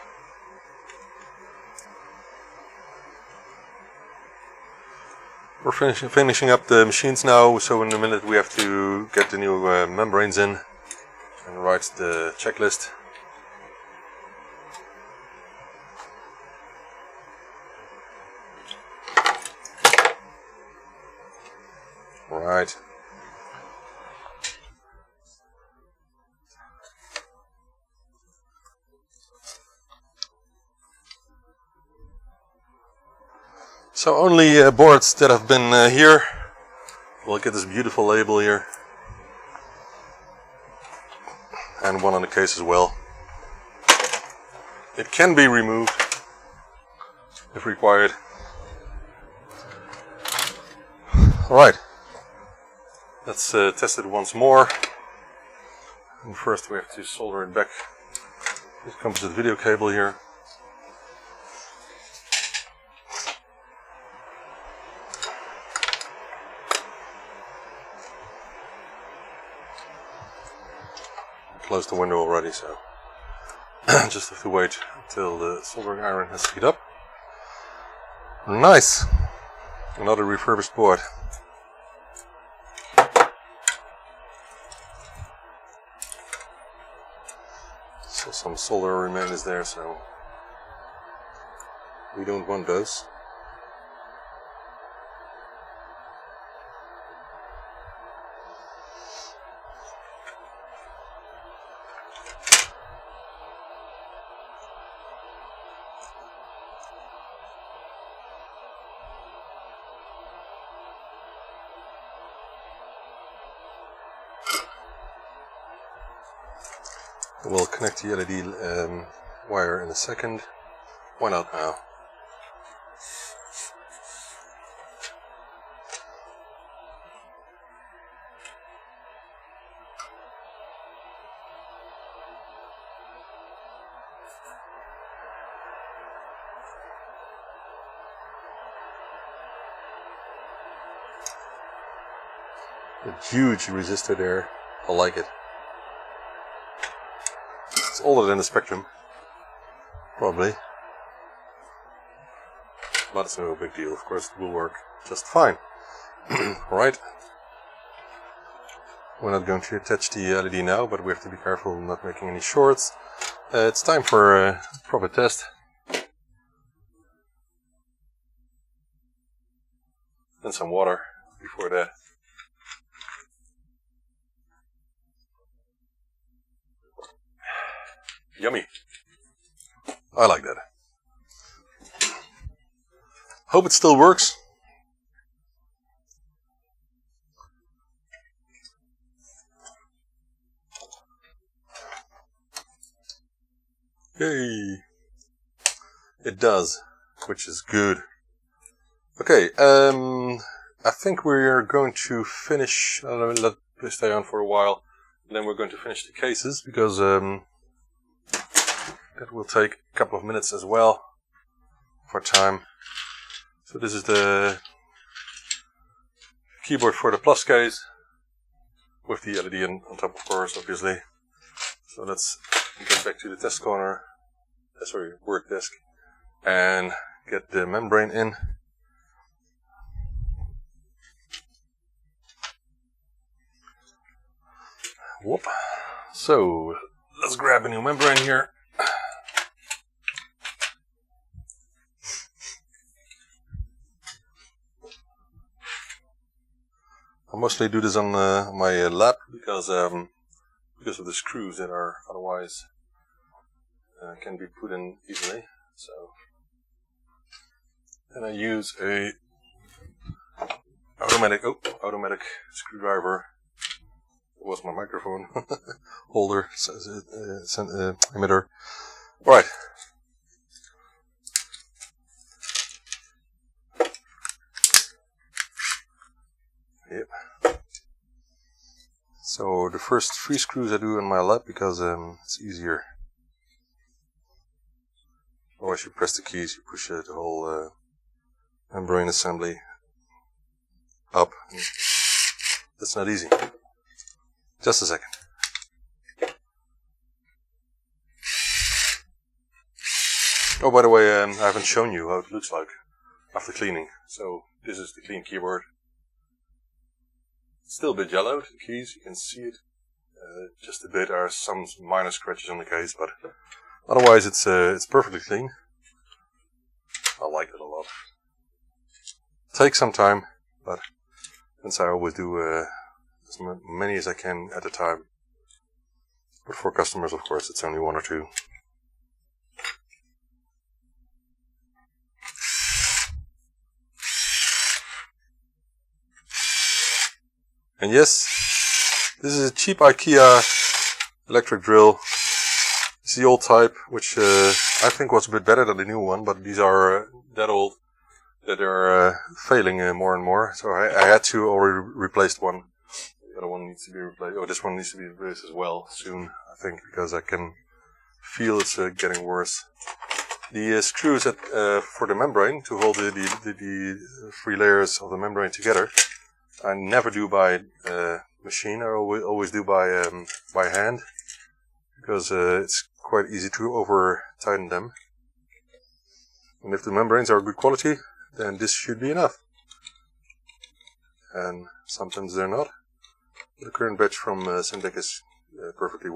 We're finishing up the machines now, so in a minute we have to get the new membranes in and write the checklist. Right. So only boards that have been here will get this beautiful label here, and one on the case as well. It can be removed if required. Alright, let's test it once more. And first we have to solder it back. This comes to the video cable here. Closed the window already, so just have to wait until the soldering iron has heated up. Nice! Another refurbished board. So some solder remains there, so we don't want those. We'll connect the LED wire in a second. Why not now? A huge resistor there. I like it. It's older than the Spectrum, probably, but it's no big deal. Of course, it will work just fine. Alright, we're not going to attach the LED now, but we have to be careful not making any shorts. It's time for a proper test. And some water before that. Yummy. I like that. Hope it still works. Yay. It does, which is good. Okay, I think we're going to finish, let this stay on for a while, and then we're going to finish the cases, because that will take a couple of minutes as well for time. So this is the keyboard for the plus case with the LED on top, of course, obviously. So let's get back to the test corner, work desk, and get the membrane in. Whoop. So let's grab a new membrane here. I mostly do this on my lap because of the screws that are otherwise can be put in easily. So, and I use a automatic screwdriver. It was my microphone holder emitter. All right. Yep. So the first 3 screws I do on my lap because it's easier. Otherwise you press the keys, you push the whole membrane assembly up. That's not easy. Just a second. Oh, by the way, I haven't shown you how it looks like after cleaning. So this is the clean keyboard. It's still a bit yellowed, the keys, you can see it. Just a bit, there are some minor scratches on the case, but otherwise it's perfectly clean. I like it a lot. Takes some time, but since I always do as many as I can at a time. But for customers, of course, it's only one or two. And yes, this is a cheap IKEA electric drill. It's the old type, which I think was a bit better than the new one, but these are that old that they're failing more and more. So I had to already replace one. The other one needs to be replaced. Oh, this one needs to be replaced as well soon, I think, because I can feel it's getting worse. The screws for the membrane to hold the three layers of the membrane together, I never do by machine. I always do by hand, because it's quite easy to over tighten them. And if the membranes are good quality, then this should be enough. And sometimes they're not. The current batch from Syntec is perfectly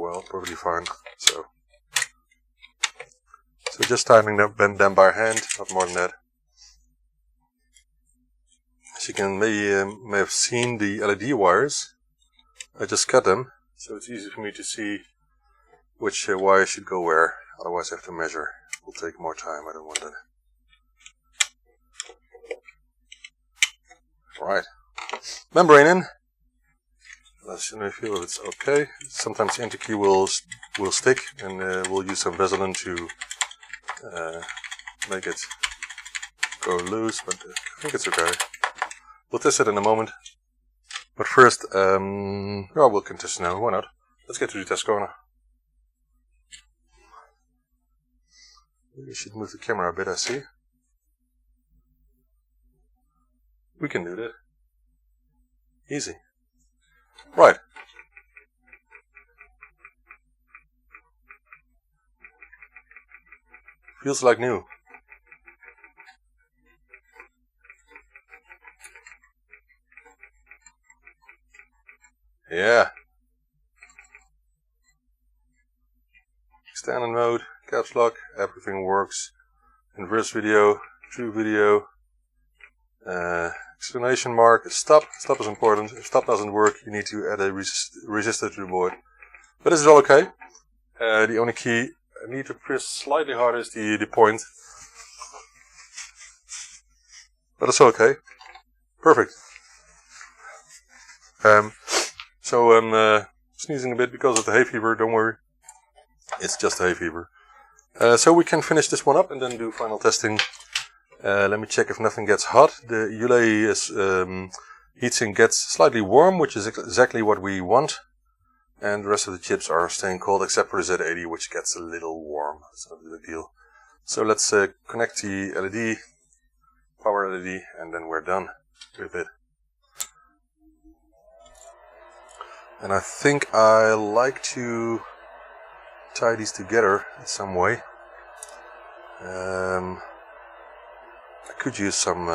fine. So just tightening them by hand, not more than that. As you can may have seen the LED wires, I just cut them, so it's easy for me to see which wire should go where. Otherwise I have to measure. It will take more time, I don't want that. Right, membrane in. Let's feel if it's okay. Sometimes the enter key will stick, and we'll use some Vaseline to make it go loose, but I think it's okay. We'll test it in a moment. But first, well, we can test it now. Why not? Let's get to the test corner. We should move the camera a bit, I see. We can do that. Easy. Right. Feels like new. Yeah. Standard mode, caps lock, everything works. Inverse video, true video. Exclamation mark, stop. Stop is important. If stop doesn't work, you need to add a resistor to the board. But this is all okay. The only key I need to press slightly harder is the point. But it's okay. Perfect. So I'm sneezing a bit because of the hay fever, don't worry. It's just hay fever. So we can finish this one up and then do final testing. Let me check if nothing gets hot. The ULE heatsink gets slightly warm, which is exactly what we want. And the rest of the chips are staying cold, except for the Z80, which gets a little warm. That's not a big deal. So let's connect the LED, power LED, and then we're done with it. And I think I like to tie these together in some way. I could use some.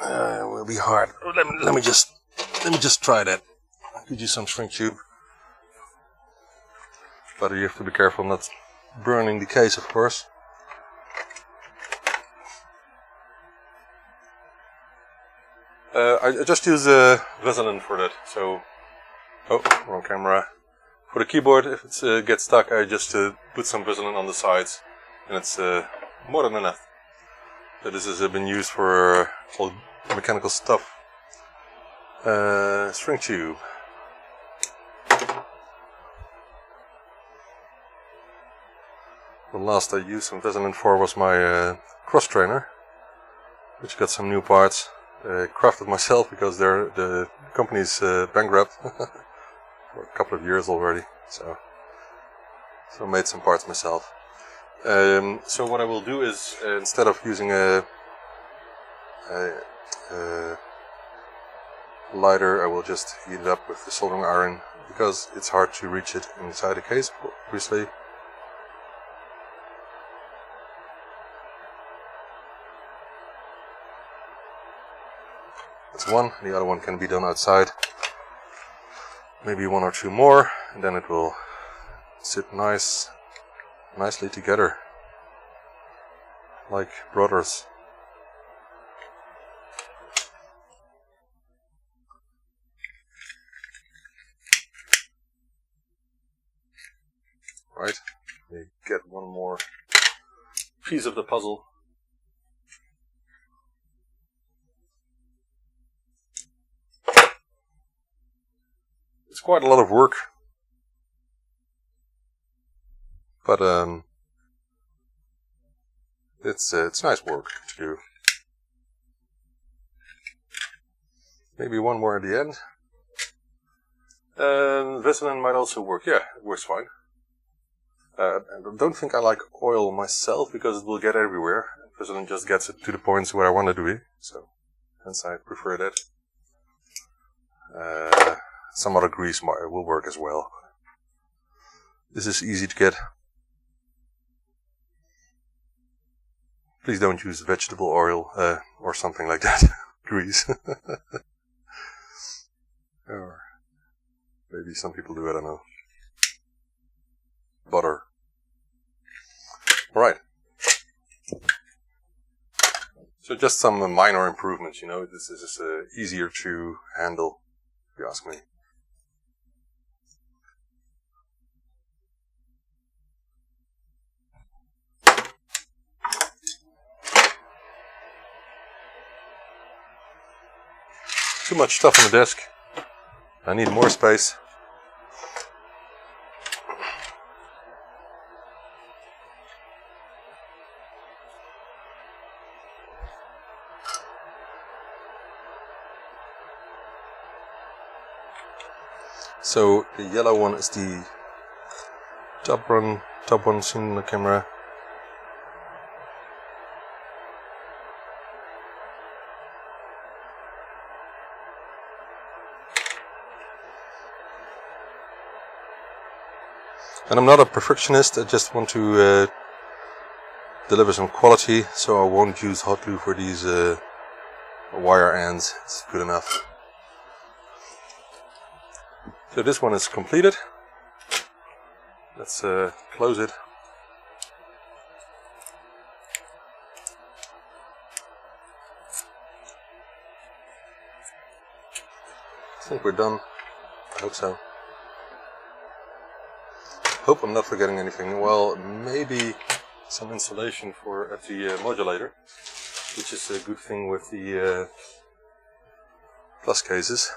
It will be hard. Let me just try that. I could use some shrink tube, but you have to be careful not burning the case, of course. I just use Vaseline for that. So, oh, wrong camera. For the keyboard, if it gets stuck, I just put some Vaseline on the sides, and it's more than enough. So this has been used for all mechanical stuff. String tube. The last I used some Vaseline for was my cross trainer, which got some new parts. Crafted myself because the company's bankrupt for a couple of years already. So I made some parts myself. So what I will do is instead of using a lighter, I will just heat it up with the soldering iron because it's hard to reach it inside the case, obviously. That's one. The other one can be done outside. Maybe one or two more, and then it will sit nicely together, like brothers. Right, we get one more piece of the puzzle. It's quite a lot of work, but it's nice work to do. Maybe one more at the end. Vaseline might also work. Yeah, it works fine. I don't think I like oil myself because it will get everywhere. Vaseline just gets it to the points where I want it to be, so hence I prefer that. Some other grease will work as well. This is easy to get. Please don't use vegetable oil or something like that. Grease. Or maybe some people do, I don't know. Butter. Alright. So just some minor improvements, you know. This is easier to handle, if you ask me. Too much stuff on the desk. I need more space. So the yellow one is the top one seen on the camera. And I'm not a perfectionist, I just want to deliver some quality, so I won't use hot glue for these wire ends. It's good enough. So this one is completed. Let's close it. I think we're done. I hope so. Hope I'm not forgetting anything. Well, maybe some insulation at the modulator, which is a good thing with the plus cases,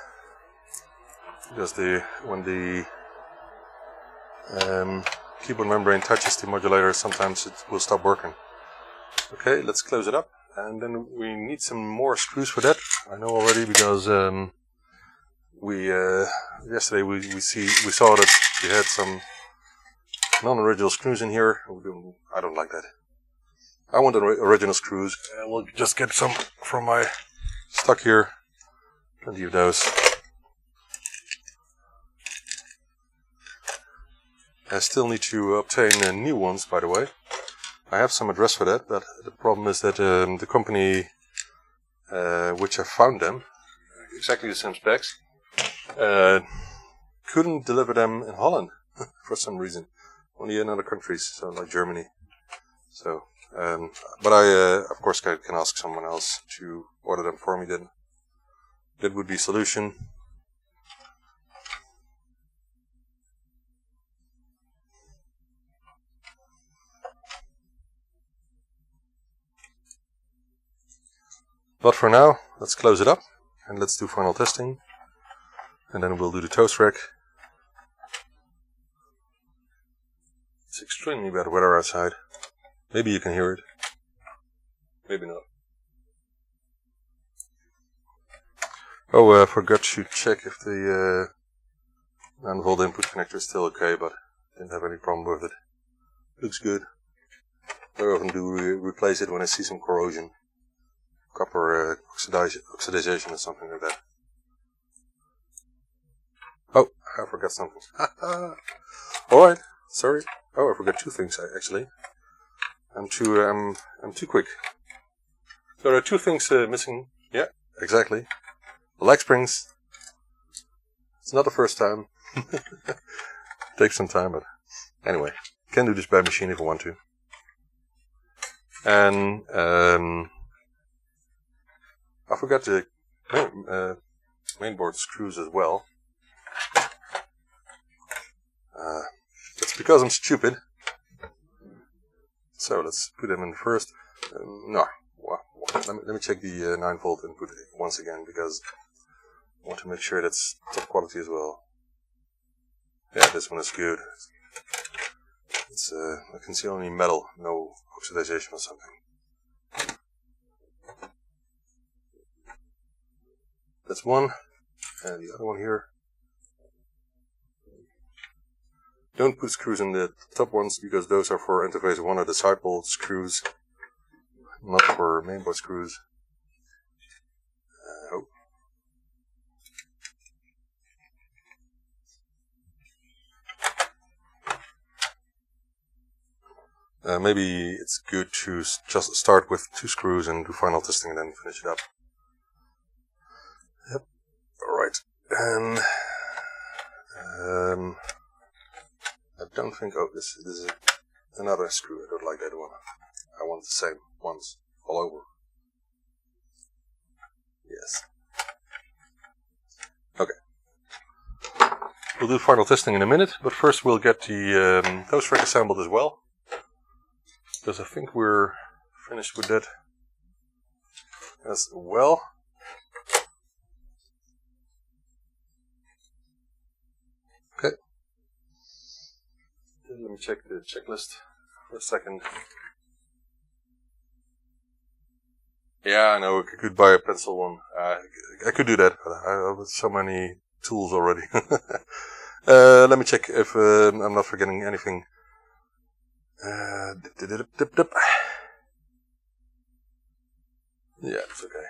because when the keyboard membrane touches the modulator, sometimes it will stop working. Okay, let's close it up, and then we need some more screws for that. I know already because yesterday we saw that we had some non-original screws in here. I don't like that. I want the original screws, and we'll just get some from my stock here. Plenty of those. I still need to obtain new ones, by the way. I have some address for that, but the problem is that the company which I found them, exactly the same specs, couldn't deliver them in Holland for some reason. Only in other countries, so like Germany. So, but I of course can ask someone else to order them for me. Then that would be a solution. But for now, let's close it up and let's do final testing, and then we'll do the toast rack. It's extremely bad weather outside. Maybe you can hear it. Maybe not. Oh, I forgot to check if the 9-volt input connector is still okay, but didn't have any problem with it. Looks good. I often do replace it when I see some corrosion. Copper oxidization or something like that. Oh, I forgot something. Alright, sorry. Oh, I forgot two things actually. I'm too quick. There are two things missing. Yeah, exactly. The leg springs. It's not the first time. Takes some time, but anyway, can do this by machine if I want to. And I forgot the mainboard screws as well. That's because I'm stupid. So let's put them in first. No, let me check the 9-volt input once again, because I want to make sure that's top quality as well. Yeah, this one is good. It's I can see only metal, no oxidization or something. That's one, and the other one here. Don't put screws in the top ones, because those are for interface 1 or the sidebolt screws, not for mainboard screws. Maybe it's good to just start with 2 screws and do final testing and then finish it up. Yep. Alright. And I don't think... Oh, this is another screw. I don't like that one. I want the same ones all over. Yes. Okay. We'll do final testing in a minute, but first we'll get the toast rack assembled as well. Because I think we're finished with that as well. Okay. Then let me check the checklist for a second. Yeah, I know, I could buy a pencil one. I could do that, but I have so many tools already. Let me check if I'm not forgetting anything. Yeah, it's okay.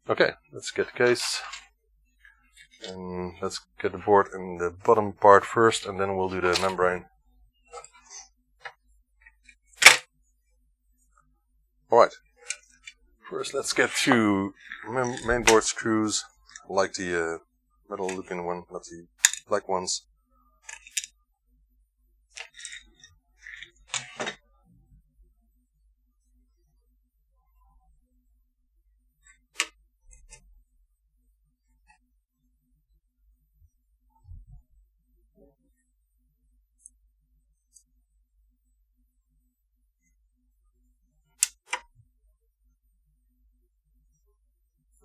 Okay, let's get the case. And let's get the board in the bottom part first, and then we'll do the membrane. Alright. First, let's get 2 mainboard screws. I like the metal looking one, not the black ones.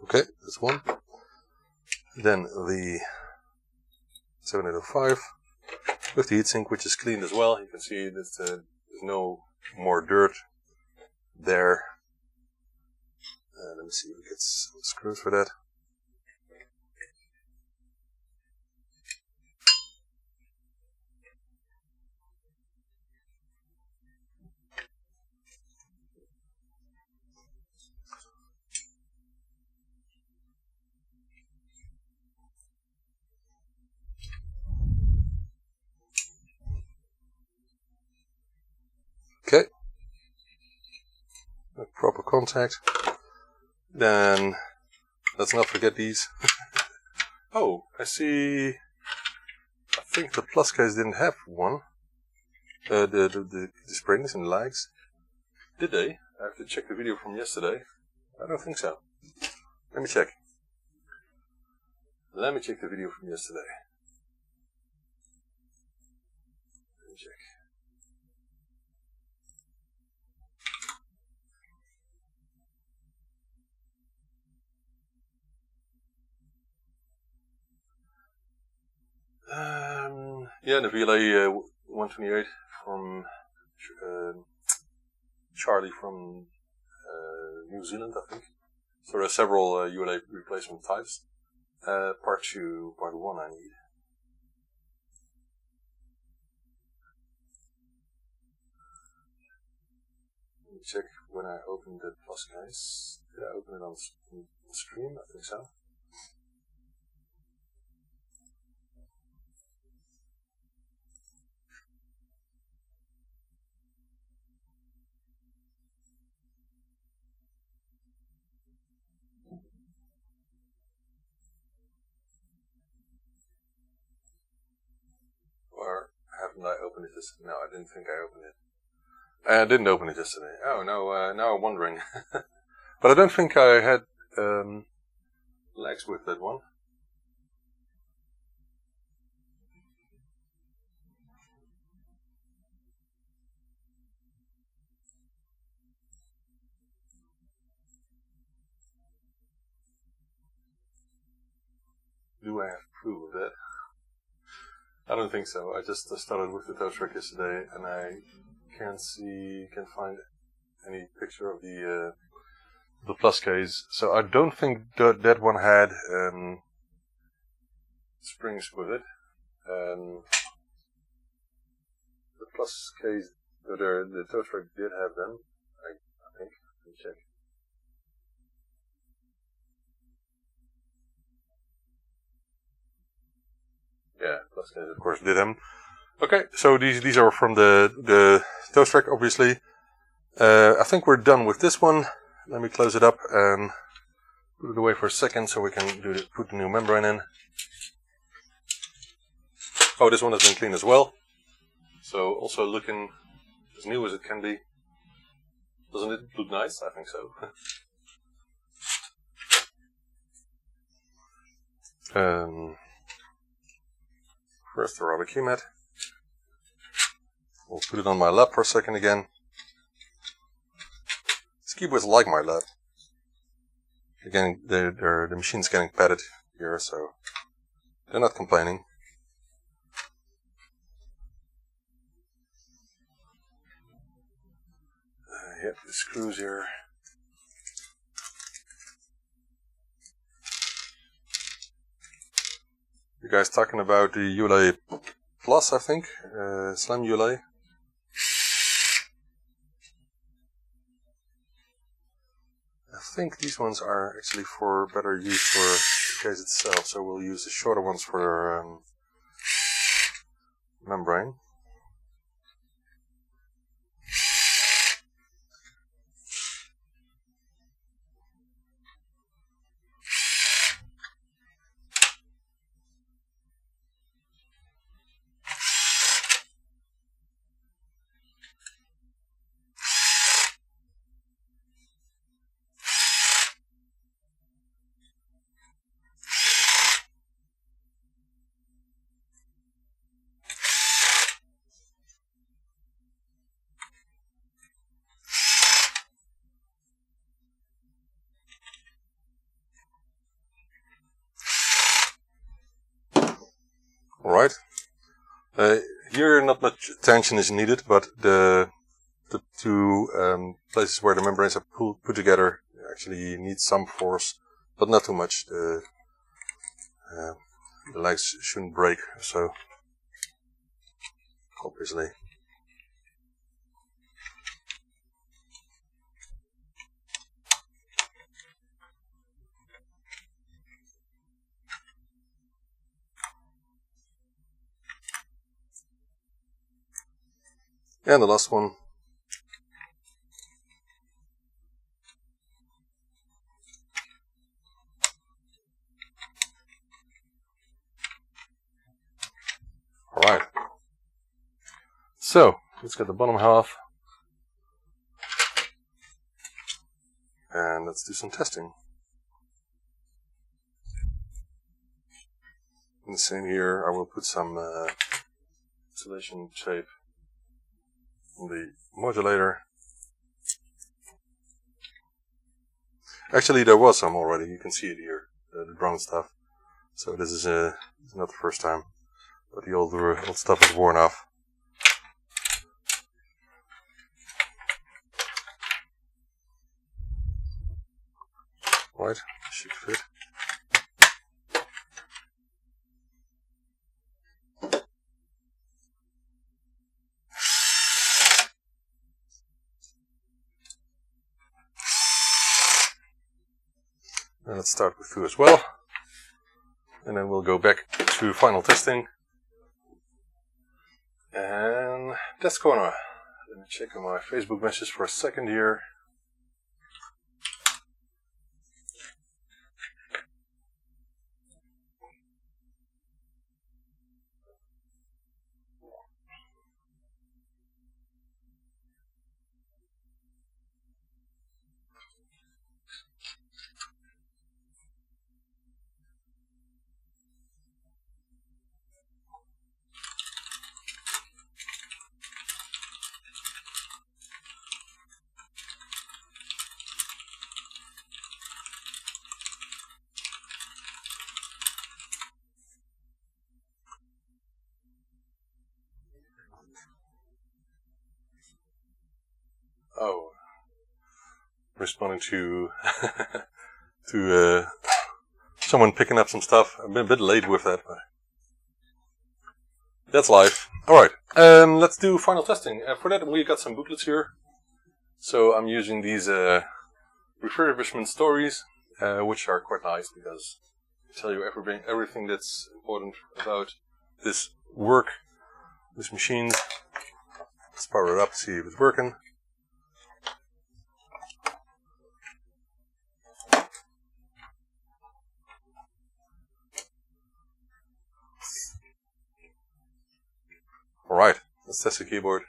Okay, that's one. Then the 7805 with the heatsink, which is cleaned as well. You can see that there's no more dirt there. Let me see if we get some screws for that. Okay, proper contact. Then let's not forget these. Oh, I see. I think the plus case didn't have one. The springs and legs. Did they? I have to check the video from yesterday. I don't think so. Let me check. Let me check the video from yesterday. Let me check. Yeah, the VLA 128 from Charlie from New Zealand, I think. So there are several ULA replacement types. Part 2, part 1 I need. Let me check when I opened the plus case. Did I open it on screen? I think so. Didn't I open it yesterday? No, I didn't think I opened it. I didn't open it yesterday. Oh no, now I'm wondering. But I don't think I had legs with that one. Do I have proof of that? I don't think so. I just started with the tow truck yesterday, and I can't find any picture of the plus case. So I don't think that one had springs with it. The plus case, the tow truck did have them. I think. Let me check. Yeah, plus case of course did them. Okay, so these are from the tow truck, obviously. I think we're done with this one. Let me close it up and put it away for a second so we can put the new membrane in. Oh, this one has been cleaned as well. So also looking as new as it can be. Doesn't it look nice? I think so. First the rubber key mat. We'll put it on my lap for a second again. These keyboards like my lap. Again, the machine's getting padded here, so they're not complaining. Yep, the screws here. You guys talking about the Ulay Plus, I think, Slam Ulay. I think these ones are actually for better use for the case itself, so we'll use the shorter ones for membrane. Alright, here not much attention is needed, but the two places where the membranes are put together actually need some force, but not too much. The legs shouldn't break, so obviously. And the last one. Alright. So, let's get the bottom half. And let's do some testing. And the same here, I will put some insulation tape on the modulator. Actually, there was some already. You can see it here, the brown stuff. So this is not the first time, but the old stuff is worn off. Right, should fit. And let's start with 2 as well. And then we'll go back to final testing. And test corner. Let me check on my Facebook message for a second here. Oh, responding to to someone picking up some stuff. I've been a bit late with that, but that's life. Alright, let's do final testing. For that we got some booklets here. So I'm using these refurbishment stories, which are quite nice because they tell you everything that's important about this work, this machine. Let's power it up, see if it's working. Alright, let's test the keyboard.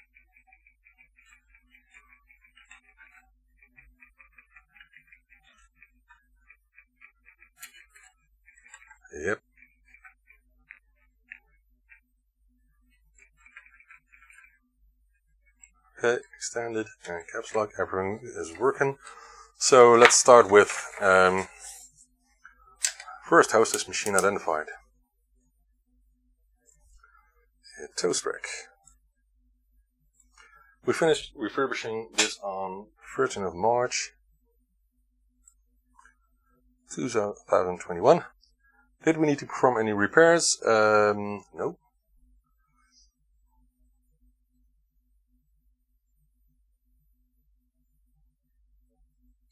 Yep. Okay, extended and caps lock, everything is working. So let's start with first, how is this machine identified? A toast rack. We finished refurbishing this on 13th of March 2021. Did we need to perform any repairs? No.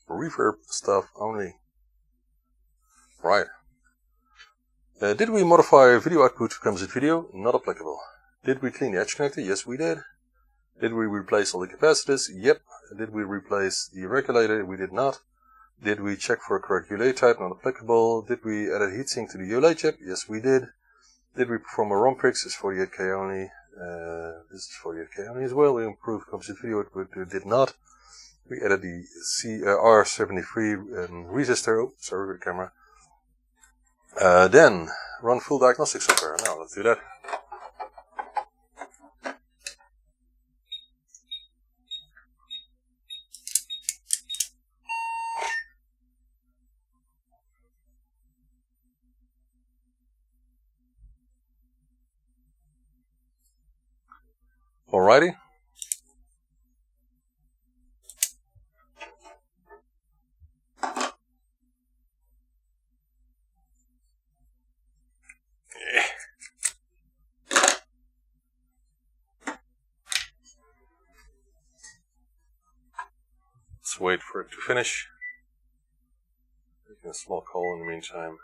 Reverb stuff only. Right. Did we modify video output to composite video? Not applicable. Did we clean the edge connector? Yes, we did. Did we replace all the capacitors? Yep. Did we replace the regulator? We did not. Did we check for a correct ULA type? Not applicable. Did we add a heatsink to the ULA chip? Yes, we did. Did we perform a ROM fix? This is 48K only. This is 48K only as well. We improved composite video output. We did not. We added the R73 resistor. Oh, sorry, the camera. Then run full diagnostics software. Now let's do that. Alrighty. Let's wait for it to finish. Making a small call in the meantime.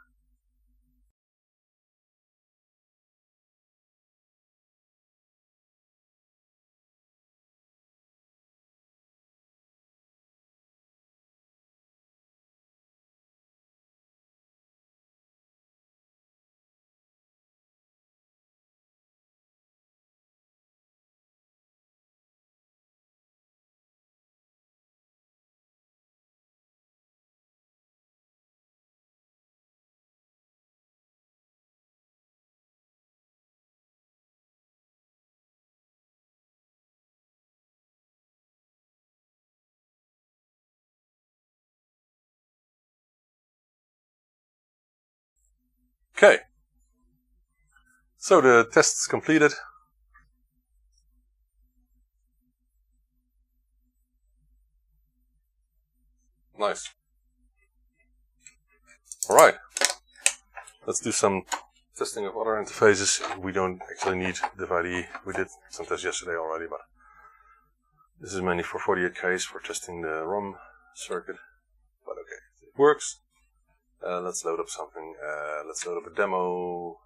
Okay, so the test is completed. Nice. Alright, let's do some testing of other interfaces. We don't actually need the IDE. We did some tests yesterday already, but this is mainly for 48Ks for testing the ROM circuit. But okay, it works. Let's load up something. Let's load up a demo.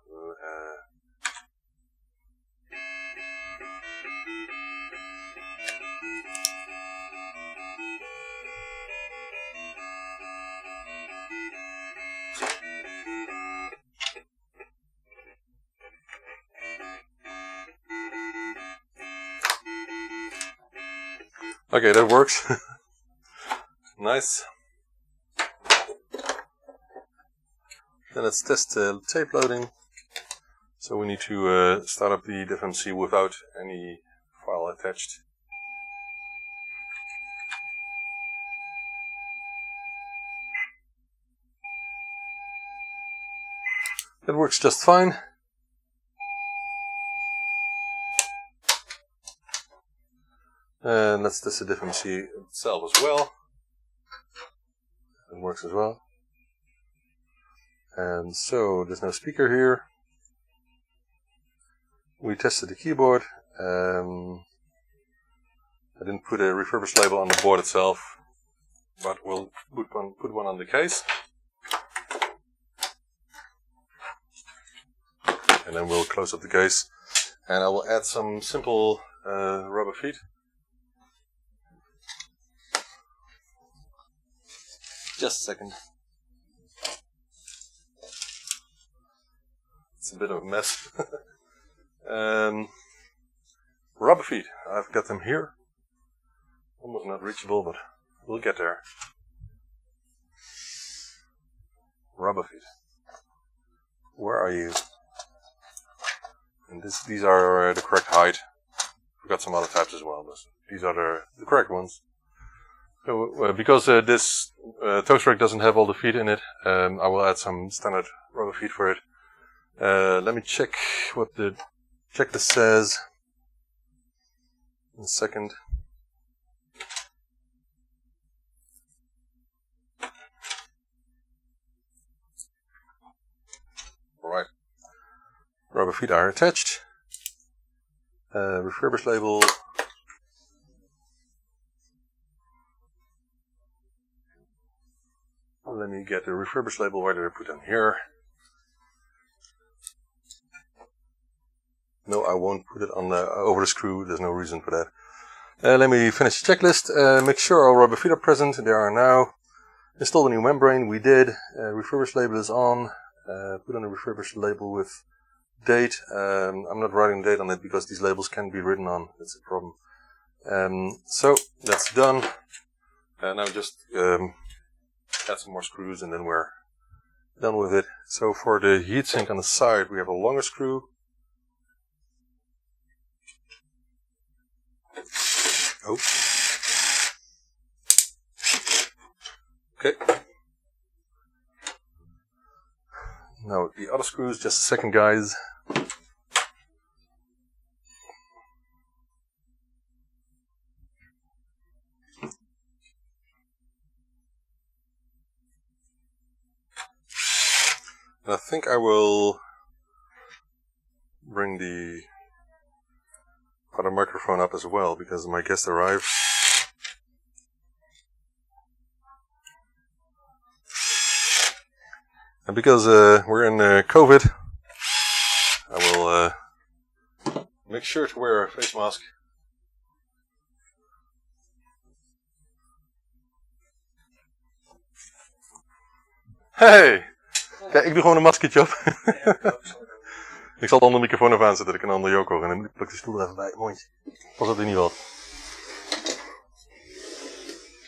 Okay, that works. Nice. Then let's test tape loading. So we need to start up the FMC without any file attached. That works just fine. And let's test the differential itself as well. It works as well. And so there's no speaker here. We tested the keyboard. I didn't put a refurbished label on the board itself, but we'll put one on the case. And then we'll close up the case. And I will add some simple rubber feet. Just a second. It's a bit of a mess. Rubber feet. I've got them here. Almost not reachable, but we'll get there. Rubber feet. Where are you? And these are the correct height. We've got some other types as well, but these are the correct ones. So, because this toast rack doesn't have all the feet in it, I will add some standard rubber feet for it. Let me check what the checklist says in a second. Alright. Rubber feet are attached. Refurbished label. Let me get the refurbished label. Where did I put them? Here. No, I won't put it on over the screw. There's no reason for that. Let me finish the checklist. Make sure all rubber feet are present. They are now. Install the new membrane. We did. Refurbished label is on. Put on a refurbished label with date. I'm not writing the date on it because these labels can be written on. That's a problem. So that's done. Now just add some more screws and then we're done with it. So for the heatsink on the side, we have a longer screw. Oh. Okay. Now the other screws, just a second, guys. And I think I will bring the other microphone up as well because my guest arrived. And because we're in COVID, I will make sure to wear a face mask. Hey! Kijk, ik doe gewoon een maskertje op. Ik zal de andere microfoon even aanzetten, ik kan onder Joko en dan pluk de stoel er even bij. Mondje. Pas dat hij niet wat.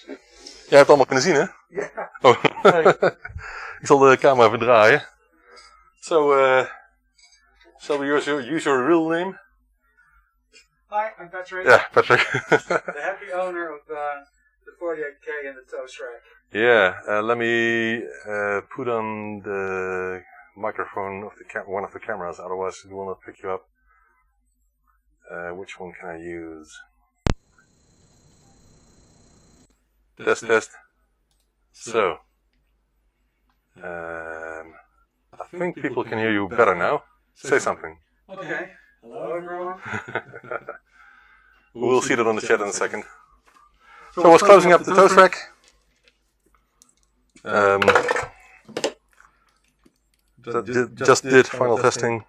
Jij hebt het allemaal kunnen zien, hè? Ja. Oh. Ik zal de camera even draaien. So, shall we use your real name? Hi, I'm Patrick. Yeah, Patrick. The happy owner of the 48K and the toast rack. Yeah, let me put on the microphone of one of the cameras, otherwise it will not pick you up. Which one can I use? Test. So, I think people can hear you better now. Say something. Okay. Hello, everyone. We'll see that on the chat in a second. So I was closing up the toast rack. Just did final testing.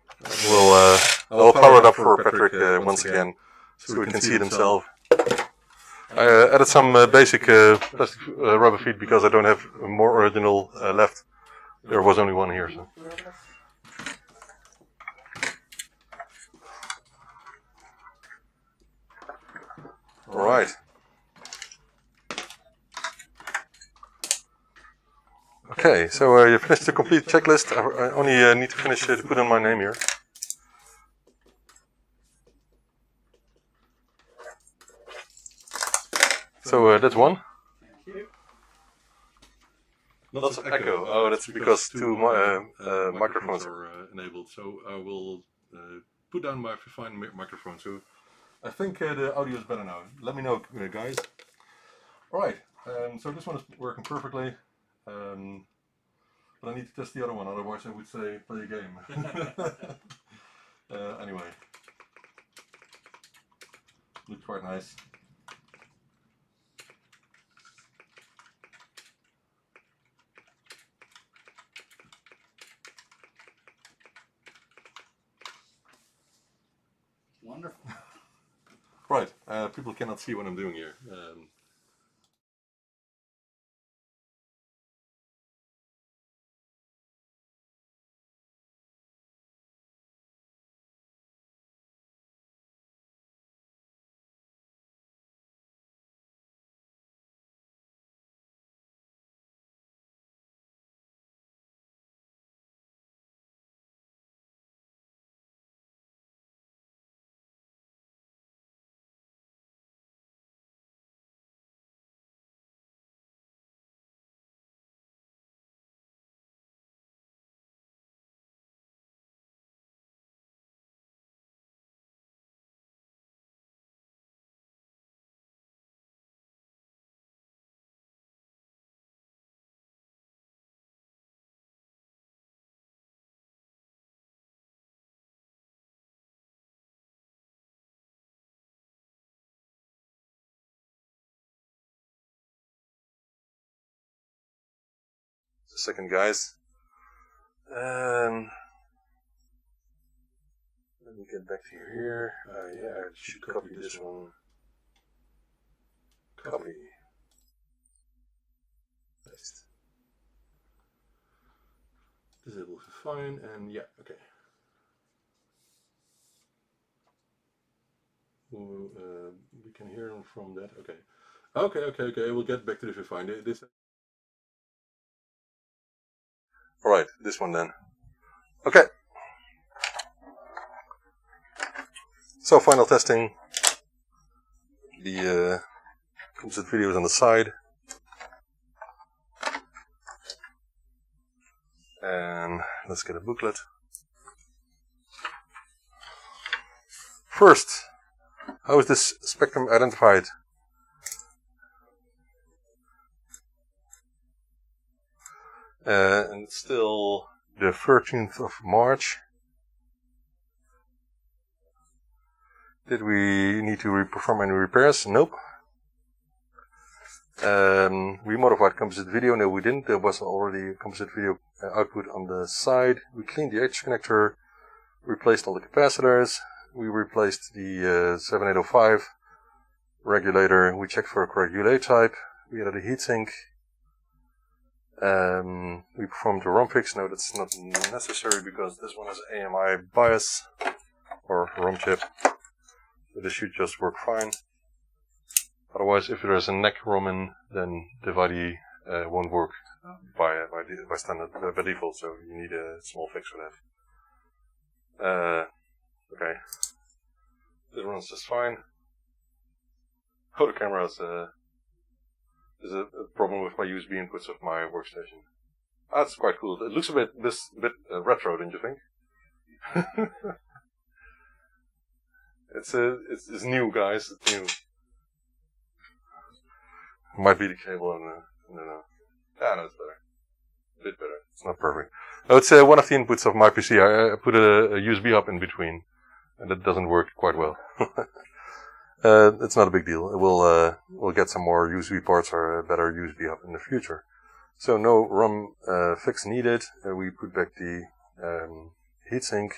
I'll power it up for Patrick once again, so he can see it himself. I added some basic plastic rubber feet because I don't have more original left. There was only one here. So. All right. Okay, so you finished the complete checklist. I only need to finish to put in my name here. So that's one. Thank you. Lots of echo. Oh, that's because two microphones are enabled. So I will put down my fine microphone. So I think the audio is better now. Let me know, guys. Alright, so this one is working perfectly. But I need to test the other one, otherwise I would say play a game. Anyway. Looks quite nice. Wonderful. Right, people cannot see what I'm doing here. A second, guys. Let me get back to you here. Yeah, I should copy this one. Copy. Paste. This will be fine, and yeah, okay. We can hear them from that. Okay. Okay. We'll get back to this if we find it. Alright, this one then. Okay. So final testing. The composite video is on the side. And let's get a booklet. First, how is this spectrum identified? And it's still the 13th of March. Did we need to perform any repairs? Nope. We modified composite video. No, we didn't. There was already a composite video output on the side. We cleaned the H connector, replaced all the capacitors. We replaced the 7805 regulator. We checked for a correct relay type. We added a heatsink. We performed a ROM fix. No, that's not necessary because this one has AMI bias or ROM chip. So this should just work fine. Otherwise, if there's a NEC ROM in, then the VyteDelight won't work by standard by default. So you need a small fix for that. Okay, this runs just fine. Oh, the camera is there's a problem with my USB inputs of my workstation. That's quite cool. It looks a bit retro, don't you think? It's new, guys. It's new. Might be the cable. I don't know. Yeah, no, it's better. A bit better. It's not perfect. No, it's one of the inputs of my PC. I put a USB hub in between, and it doesn't work quite well. It's not a big deal. We'll get some more USB ports or a better USB hub in the future. So no ROM fix needed. We put back the heatsink.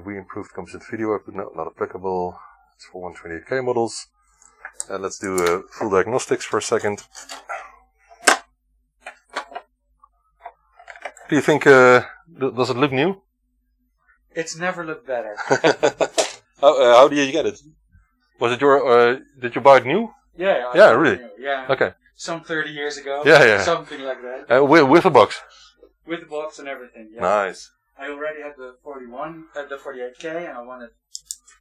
We improved composite video output. No, not applicable. It's for 128K models. Let's do full diagnostics for a second. Do you think does it look new? It's never looked better. How did you get it? Was it your? Did you buy it new? Yeah. Yeah, really. New. Yeah. Okay. Some 30 years ago. Yeah. Something like that. With a box. With the box and everything. Yeah. Nice. I already had the 48K, and I wanted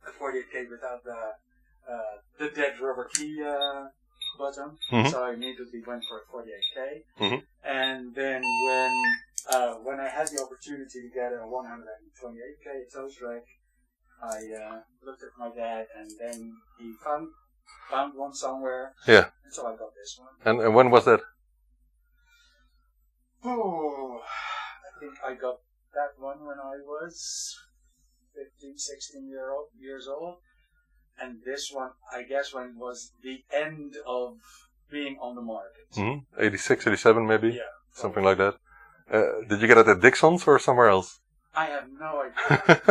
the 48K without the dead rubber key button. Mm-hmm. So I immediately went for a 48K. Mm-hmm. And then when I had the opportunity to get a 128K toast rack, I looked at my dad, and then he found one somewhere. Yeah. And so I got this one. And when was that? Oh, I think I got that one when I was 15, 16 years old. And this one, I guess, when was the end of being on the market. 86, 87 maybe? Yeah. Something like that. Did you get it at Dixon's or somewhere else? I have no idea.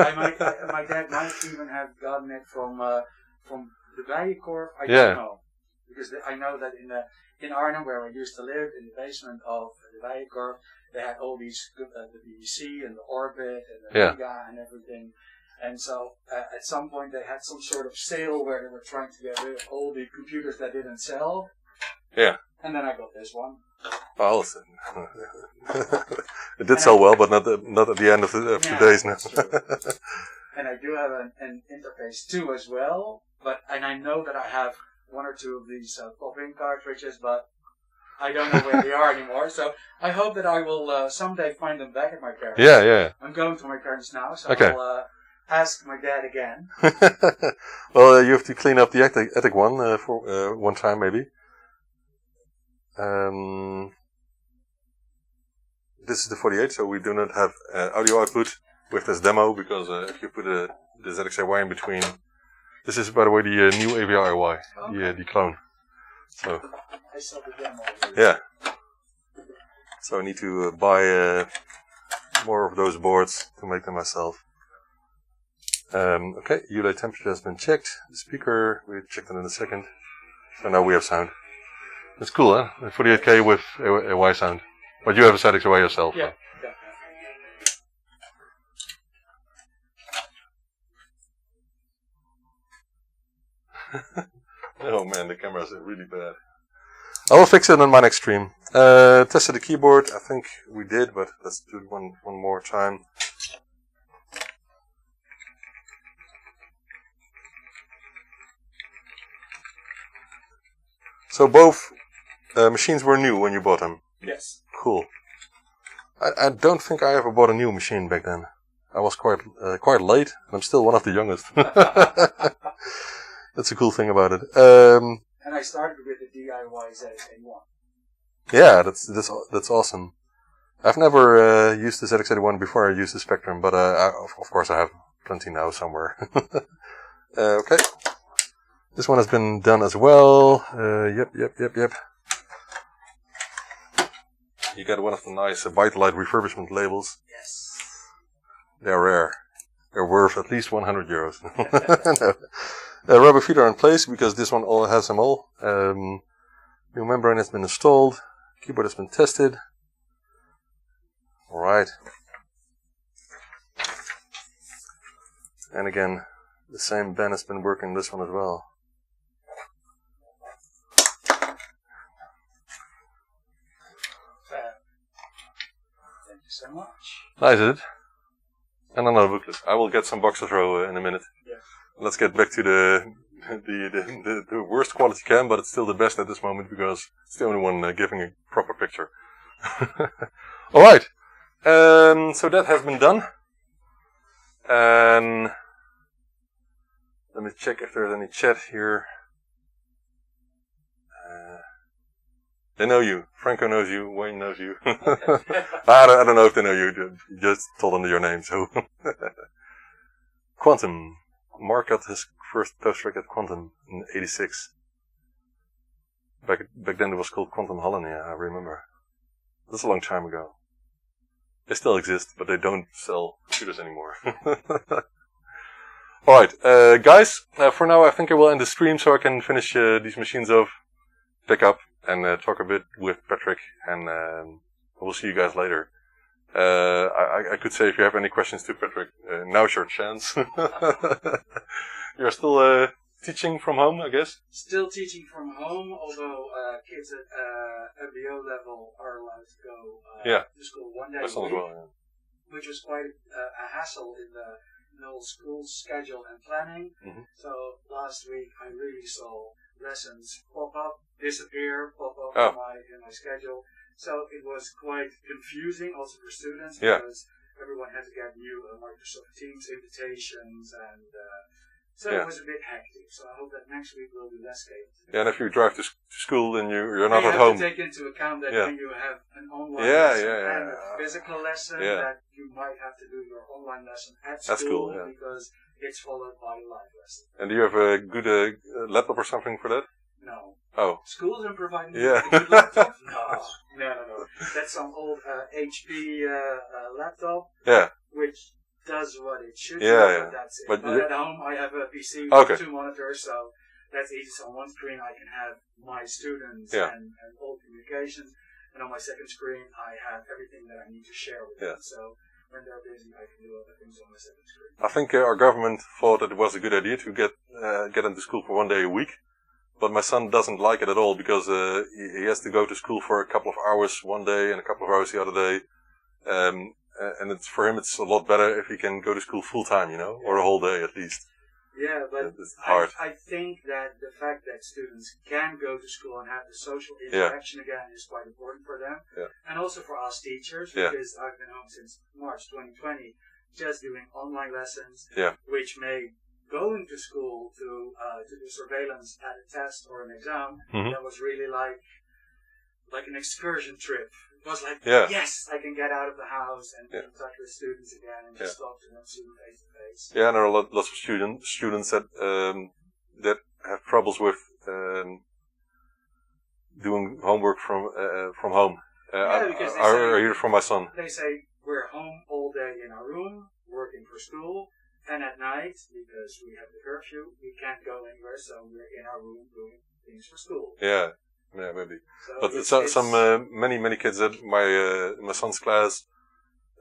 My dad might even have gotten it from the ByteDelight. I don't know, because I know that in Arnhem, where I used to live, in the basement of the ByteDelight, they had all these the BBC and the Orbit and the Mega and everything. And so at some point they had some sort of sale where they were trying to get rid of all the computers that didn't sell. Yeah. And then I got this one. Well, it did sell well, but not at the end of the days now. And I do have an interface too as well, and I know that I have one or two of these pop-in cartridges, but I don't know where they are anymore. So I hope that I will someday find them back at my parents'. Yeah. I'm going to my parents now, so okay. I'll ask my dad again. Well, you have to clean up the attic one for one time maybe. This is the 48, so we do not have audio output with this demo, because if you put the ZXAY in between, this is, by the way, the new AVI-Y, the clone. So I saw the demo. Yeah. So I need to buy more of those boards to make them myself. Okay, ULA temperature has been checked. The speaker, we checked it in a second. So now we have sound. It's cool, huh? 48K with a Y sound. But you have a ZXAY yourself. Yeah. Oh man, the cameras are really bad. I will fix it on my next stream. Tested the keyboard. I think we did, but let's do it one more time. So both machines were new when you bought them? Yes. Cool. I don't think I ever bought a new machine back then. I was quite late, and I'm still one of the youngest. That's a cool thing about it. And I started with the DIY ZX81. Yeah, that's awesome. I've never used the ZX81 before I used the Spectrum, but of course I have plenty now somewhere. Okay. This one has been done as well. Yep. You got one of the nice ByteDelight refurbishment labels. Yes. They're rare. They're worth at least 100 euros. No. Rubber feet are in place because this one all has them all. New membrane has been installed. Keyboard has been tested. Alright. And again, the same Ben has been working this one as well. Thank you so much. Nice, is it? And another booklet. I will get some boxes row in a minute. Yeah. Let's get back to the worst quality cam, but it's still the best at this moment because it's the only one giving a proper picture. Alright. So that has been done. And let me check if there's any chat here. They know you. Franco knows you. Wayne knows you. I don't know if they know you. You just told under your name. So Quantum. Mark got his first post track at Quantum in '86. Back then it was called Quantum Holland. Yeah, I remember. That's a long time ago. They still exist, but they don't sell computers anymore. Alright, guys. For now, I think I will end the stream so I can finish these machines off, pick up, and talk a bit with Patrick, and we'll see you guys later. I could say if you have any questions to Patrick, now's your chance. You're still teaching from home, I guess? Still teaching from home, although kids at MBO level are allowed to go to school one day a week, well, yeah. Which was quite a hassle in the whole school schedule and planning. Mm-hmm. So last week I really saw lessons pop up, disappear, pop up in my schedule. So it was quite confusing also for students because everyone had to get new Microsoft Teams invitations, and so Yeah. it was a bit hectic. So I hope that next week will be less chaotic. Yeah, and if you drive to school, then you're not you at have home. to take into account that Yeah. when you have an online Yeah, lesson yeah, and yeah. a physical lesson, Yeah. that you might have to do your online lesson at At school, school, yeah. because it's followed by a live lesson. And do you have a good laptop or something for that? No. Oh. School isn't providing Yeah. a good laptop? No. That's some old HP laptop, Yeah. which does what it should Yeah, do, yeah. but that's it. But But at home I have a PC with Okay. 2 monitors, so that's easy. So on one screen I can have my students Yeah. and all communications, and on my second screen I have everything that I need to share with Yeah. them. So when they're busy I can do other things on my second screen. I think our government thought that it was a good idea to get into school for 1 day a week. But my son doesn't like it at all because he has to go to school for a couple of hours one day and a couple of hours the other day. And for him it's a lot better if he can go to school full time, or a whole day at least. Yeah, but It's hard. I think that the fact that students can go to school and have the social interaction again is quite important for them. Yeah. And also for us teachers, Yeah. because I've been home since March 2020, just doing online lessons, Yeah. which made going to school to do surveillance at a test or an exam, Mhm. that was really like an excursion trip. It was like, Yeah. yes, I can get out of the house and be Yeah. in touch with students again and just talk to them, see them face to face. Yeah, and there are lots of students that have troubles with doing homework from home. Because I hear it from my son. they say we're home all day in our room, working for school, and at night, because we have the curfew, we can't go anywhere, so we're in our room doing things for school. Yeah, maybe. So But many kids at my son's class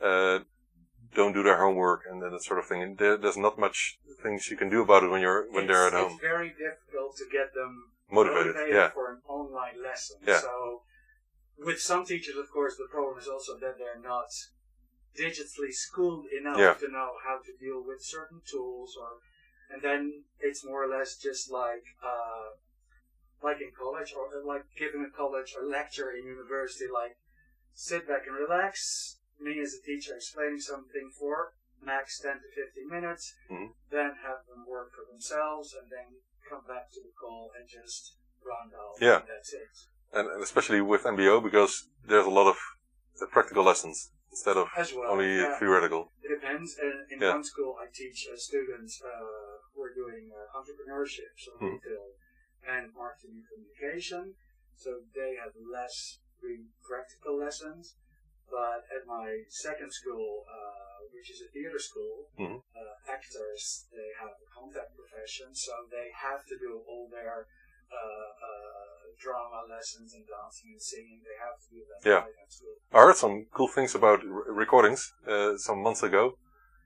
don't do their homework and that sort of thing. And there's not much things you can do about it when they're at home. It's very difficult to get them Motivated, yeah. for an online lesson. Yeah. So with some teachers, of course, the problem is also that they're not digitally schooled enough Yeah. to know how to deal with certain tools, and then it's more or less just like in college, or like giving a college or lecture in university, like sit back and relax, me as a teacher explaining something for max 10 to 15 minutes, Mhm. then have them work for themselves, and then come back to the call and just round out. Yeah. And that's it. And especially with MBO because there's a lot of practical lessons instead of As well, only yeah. theoretical. It depends. In Yeah. one school, I teach students who are doing entrepreneurship, so Mhm. retail and marketing and communication. So they have less really practical lessons. But at my second school, which is a theater school, Mhm. actors, they have a contact profession, so they have to do all their drama lessons and dancing and singing. They have to do that Yeah. at school. I heard some cool things about recordings some months ago,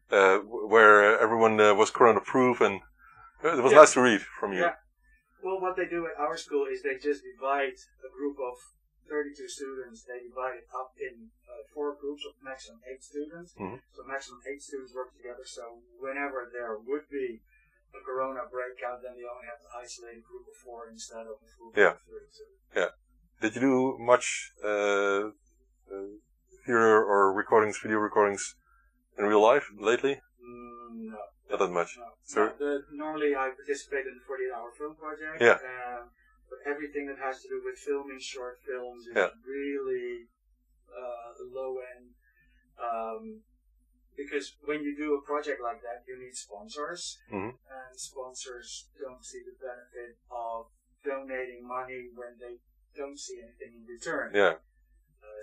where everyone was corona-proof, and it was Yeah. nice to read from you. Yeah. Well, what they do at our school is they just divide a group of 32 students. They divide it up in 4 groups of maximum 8 students. Mhm. So maximum 8 students work together. So whenever there would be a corona breakout, then they only have to isolate a group of 4 instead of a group Yeah. of 32. Did you do much theater or video recordings in real life lately? No. Not that much. No. So Normally I participate in the 48-hour film project. Yeah. But everything that has to do with filming short films is Yeah. really low end. Because when you do a project like that, you need sponsors. Mhm. And sponsors don't see the benefit of donating money when they don't see anything in return. yeah,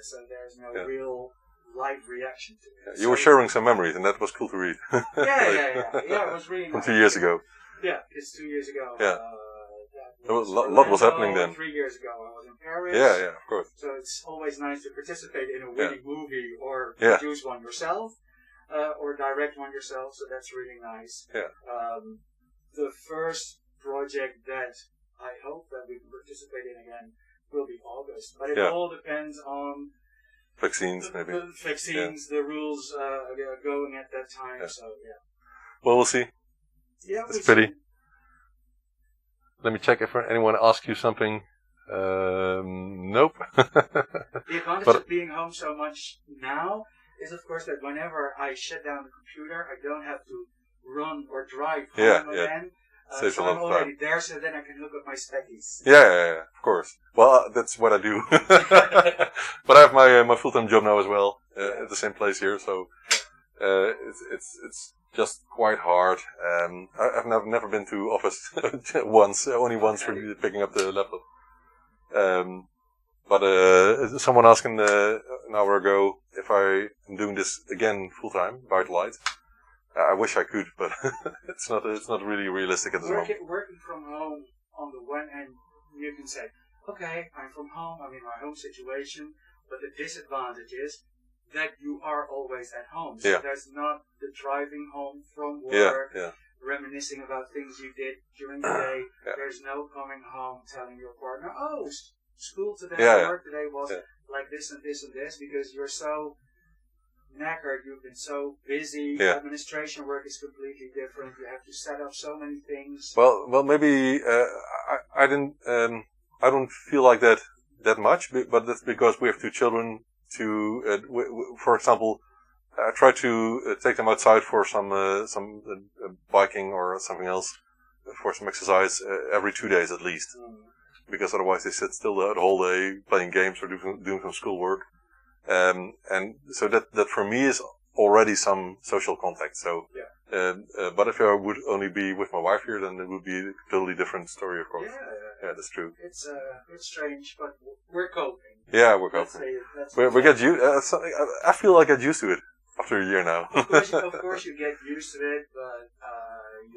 So there's no Yeah. real live reaction to it. you were sharing some memories, and that was cool to read. Yeah, it was really From nice. 2 years ago. Yeah, it's 2 years ago. Yeah. That There was a lot was happening Orlando, then. 3 years ago I was in Paris. Yeah, of course. So it's always nice to participate in a winning movie or Yeah. produce one yourself or direct one yourself. So that's really nice. Yeah. The first project that I hope that we can participate in again will be August. But it Yeah. all depends on Vaccines, maybe. the vaccines, the rules going at that time. Yeah. So yeah. Well, we'll see. Yeah, It's a pity. Let me check if anyone asks you something. Nope. The advantage But- of being home so much now is, of course, that whenever I shut down the computer, I don't have to run or drive home again. Saves so a lot I'm of already time. there, so then I can hook up my speckies. Yeah, of course. Well, that's what I do. But I have my full-time job now as well, at the same place here, so it's just quite hard. I've never been to office only once for picking up the laptop. But someone asked an hour ago if I am doing this again full-time, ByteDelight. I wish I could, but it's not really realistic at the moment. Working from home, on the one hand, you can say, okay, I'm from home, I'm in my home situation, but the disadvantage is that you are always at home. So there's not the driving home from work, reminiscing about things you did during the day. There's no coming home telling your partner, oh, school today, work today was like this and this and this, because you're so knackered, you've been so busy. Administration work is completely different. You have to set up so many things. Well, maybe I don't feel like that much, but that's because we have two children. For example, I try to take them outside for some biking or something else, for some exercise every 2 days at least, because otherwise they sit still the whole day playing games or doing some schoolwork. And so that for me is already some social contact. So, but if I would only be with my wife here, then it would be a totally different story, of course. Yeah, that's true. It's strange, but we're coping. Yeah, we're coping. We get used. I feel like I get used to it after a year now. Of course, you get used to it. But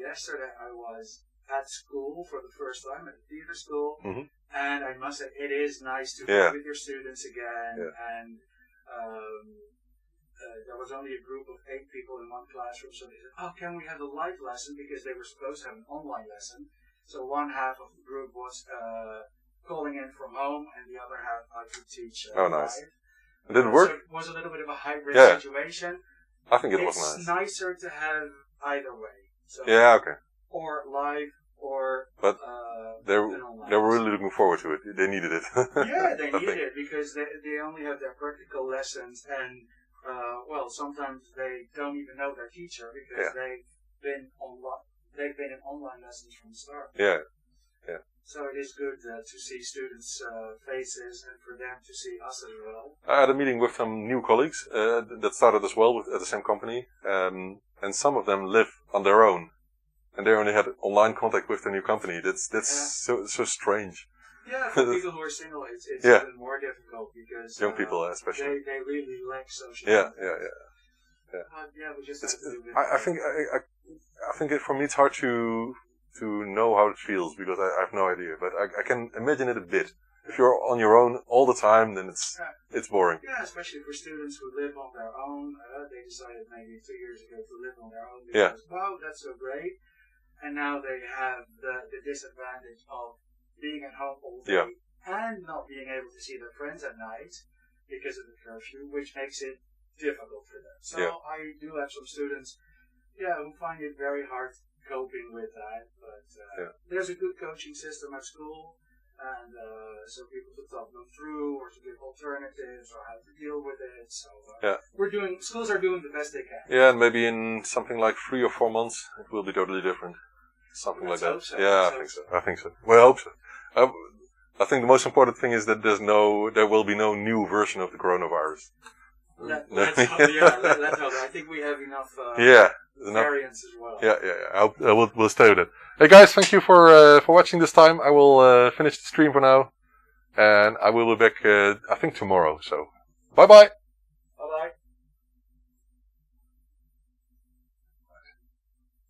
yesterday I was at school for the first time at the theater school, and I must say it is nice to be with your students again. And there was only a group of 8 people in one classroom, so they said, oh, can we have a live lesson? Because they were supposed to have an online lesson. So one half of the group was calling in from home, and the other half I could teach nice. live. Did it work? So it was a little bit of a hybrid situation. I think it was nice. It's nicer to have either way. So or live, or they were really looking forward to it. They needed it. They needed it because they only have their practical lessons, and sometimes they don't even know their teacher because they've been in online lessons from the start. So it is good to see students' faces and for them to see us as well. I had a meeting with some new colleagues that started as well at the same company, and some of them live on their own. And they only had online contact with the new company. That's so strange. Yeah, for people who are single, it's even more difficult because young people, especially, they really lack social. Yeah. We just have to do it. I think for me it's hard to know how it feels because I have no idea. But I can imagine it a bit. If you're on your own all the time, then it's boring. Yeah, especially for students who live on their own. They decided maybe 2 years ago to live on their own because wow, that's so great. And now they have the disadvantage of being at home all day and not being able to see their friends at night because of the curfew, which makes it difficult for them. So I do have some students, who find it very hard coping with that. But there's a good coaching system at school, and so people to talk them through or to give alternatives or how to deal with it. So schools are doing the best they can. Yeah, and maybe in something like 3 or 4 months, it will be totally different. Something like that. So. I think so. Well, I hope so. I think the most important thing is that there will be no new version of the coronavirus. Let's hope. I think we have enough variants as well. Yeah. We'll stay with it. Hey guys, thank you for watching this time. I will finish the stream for now, and I will be back I think tomorrow. So bye bye.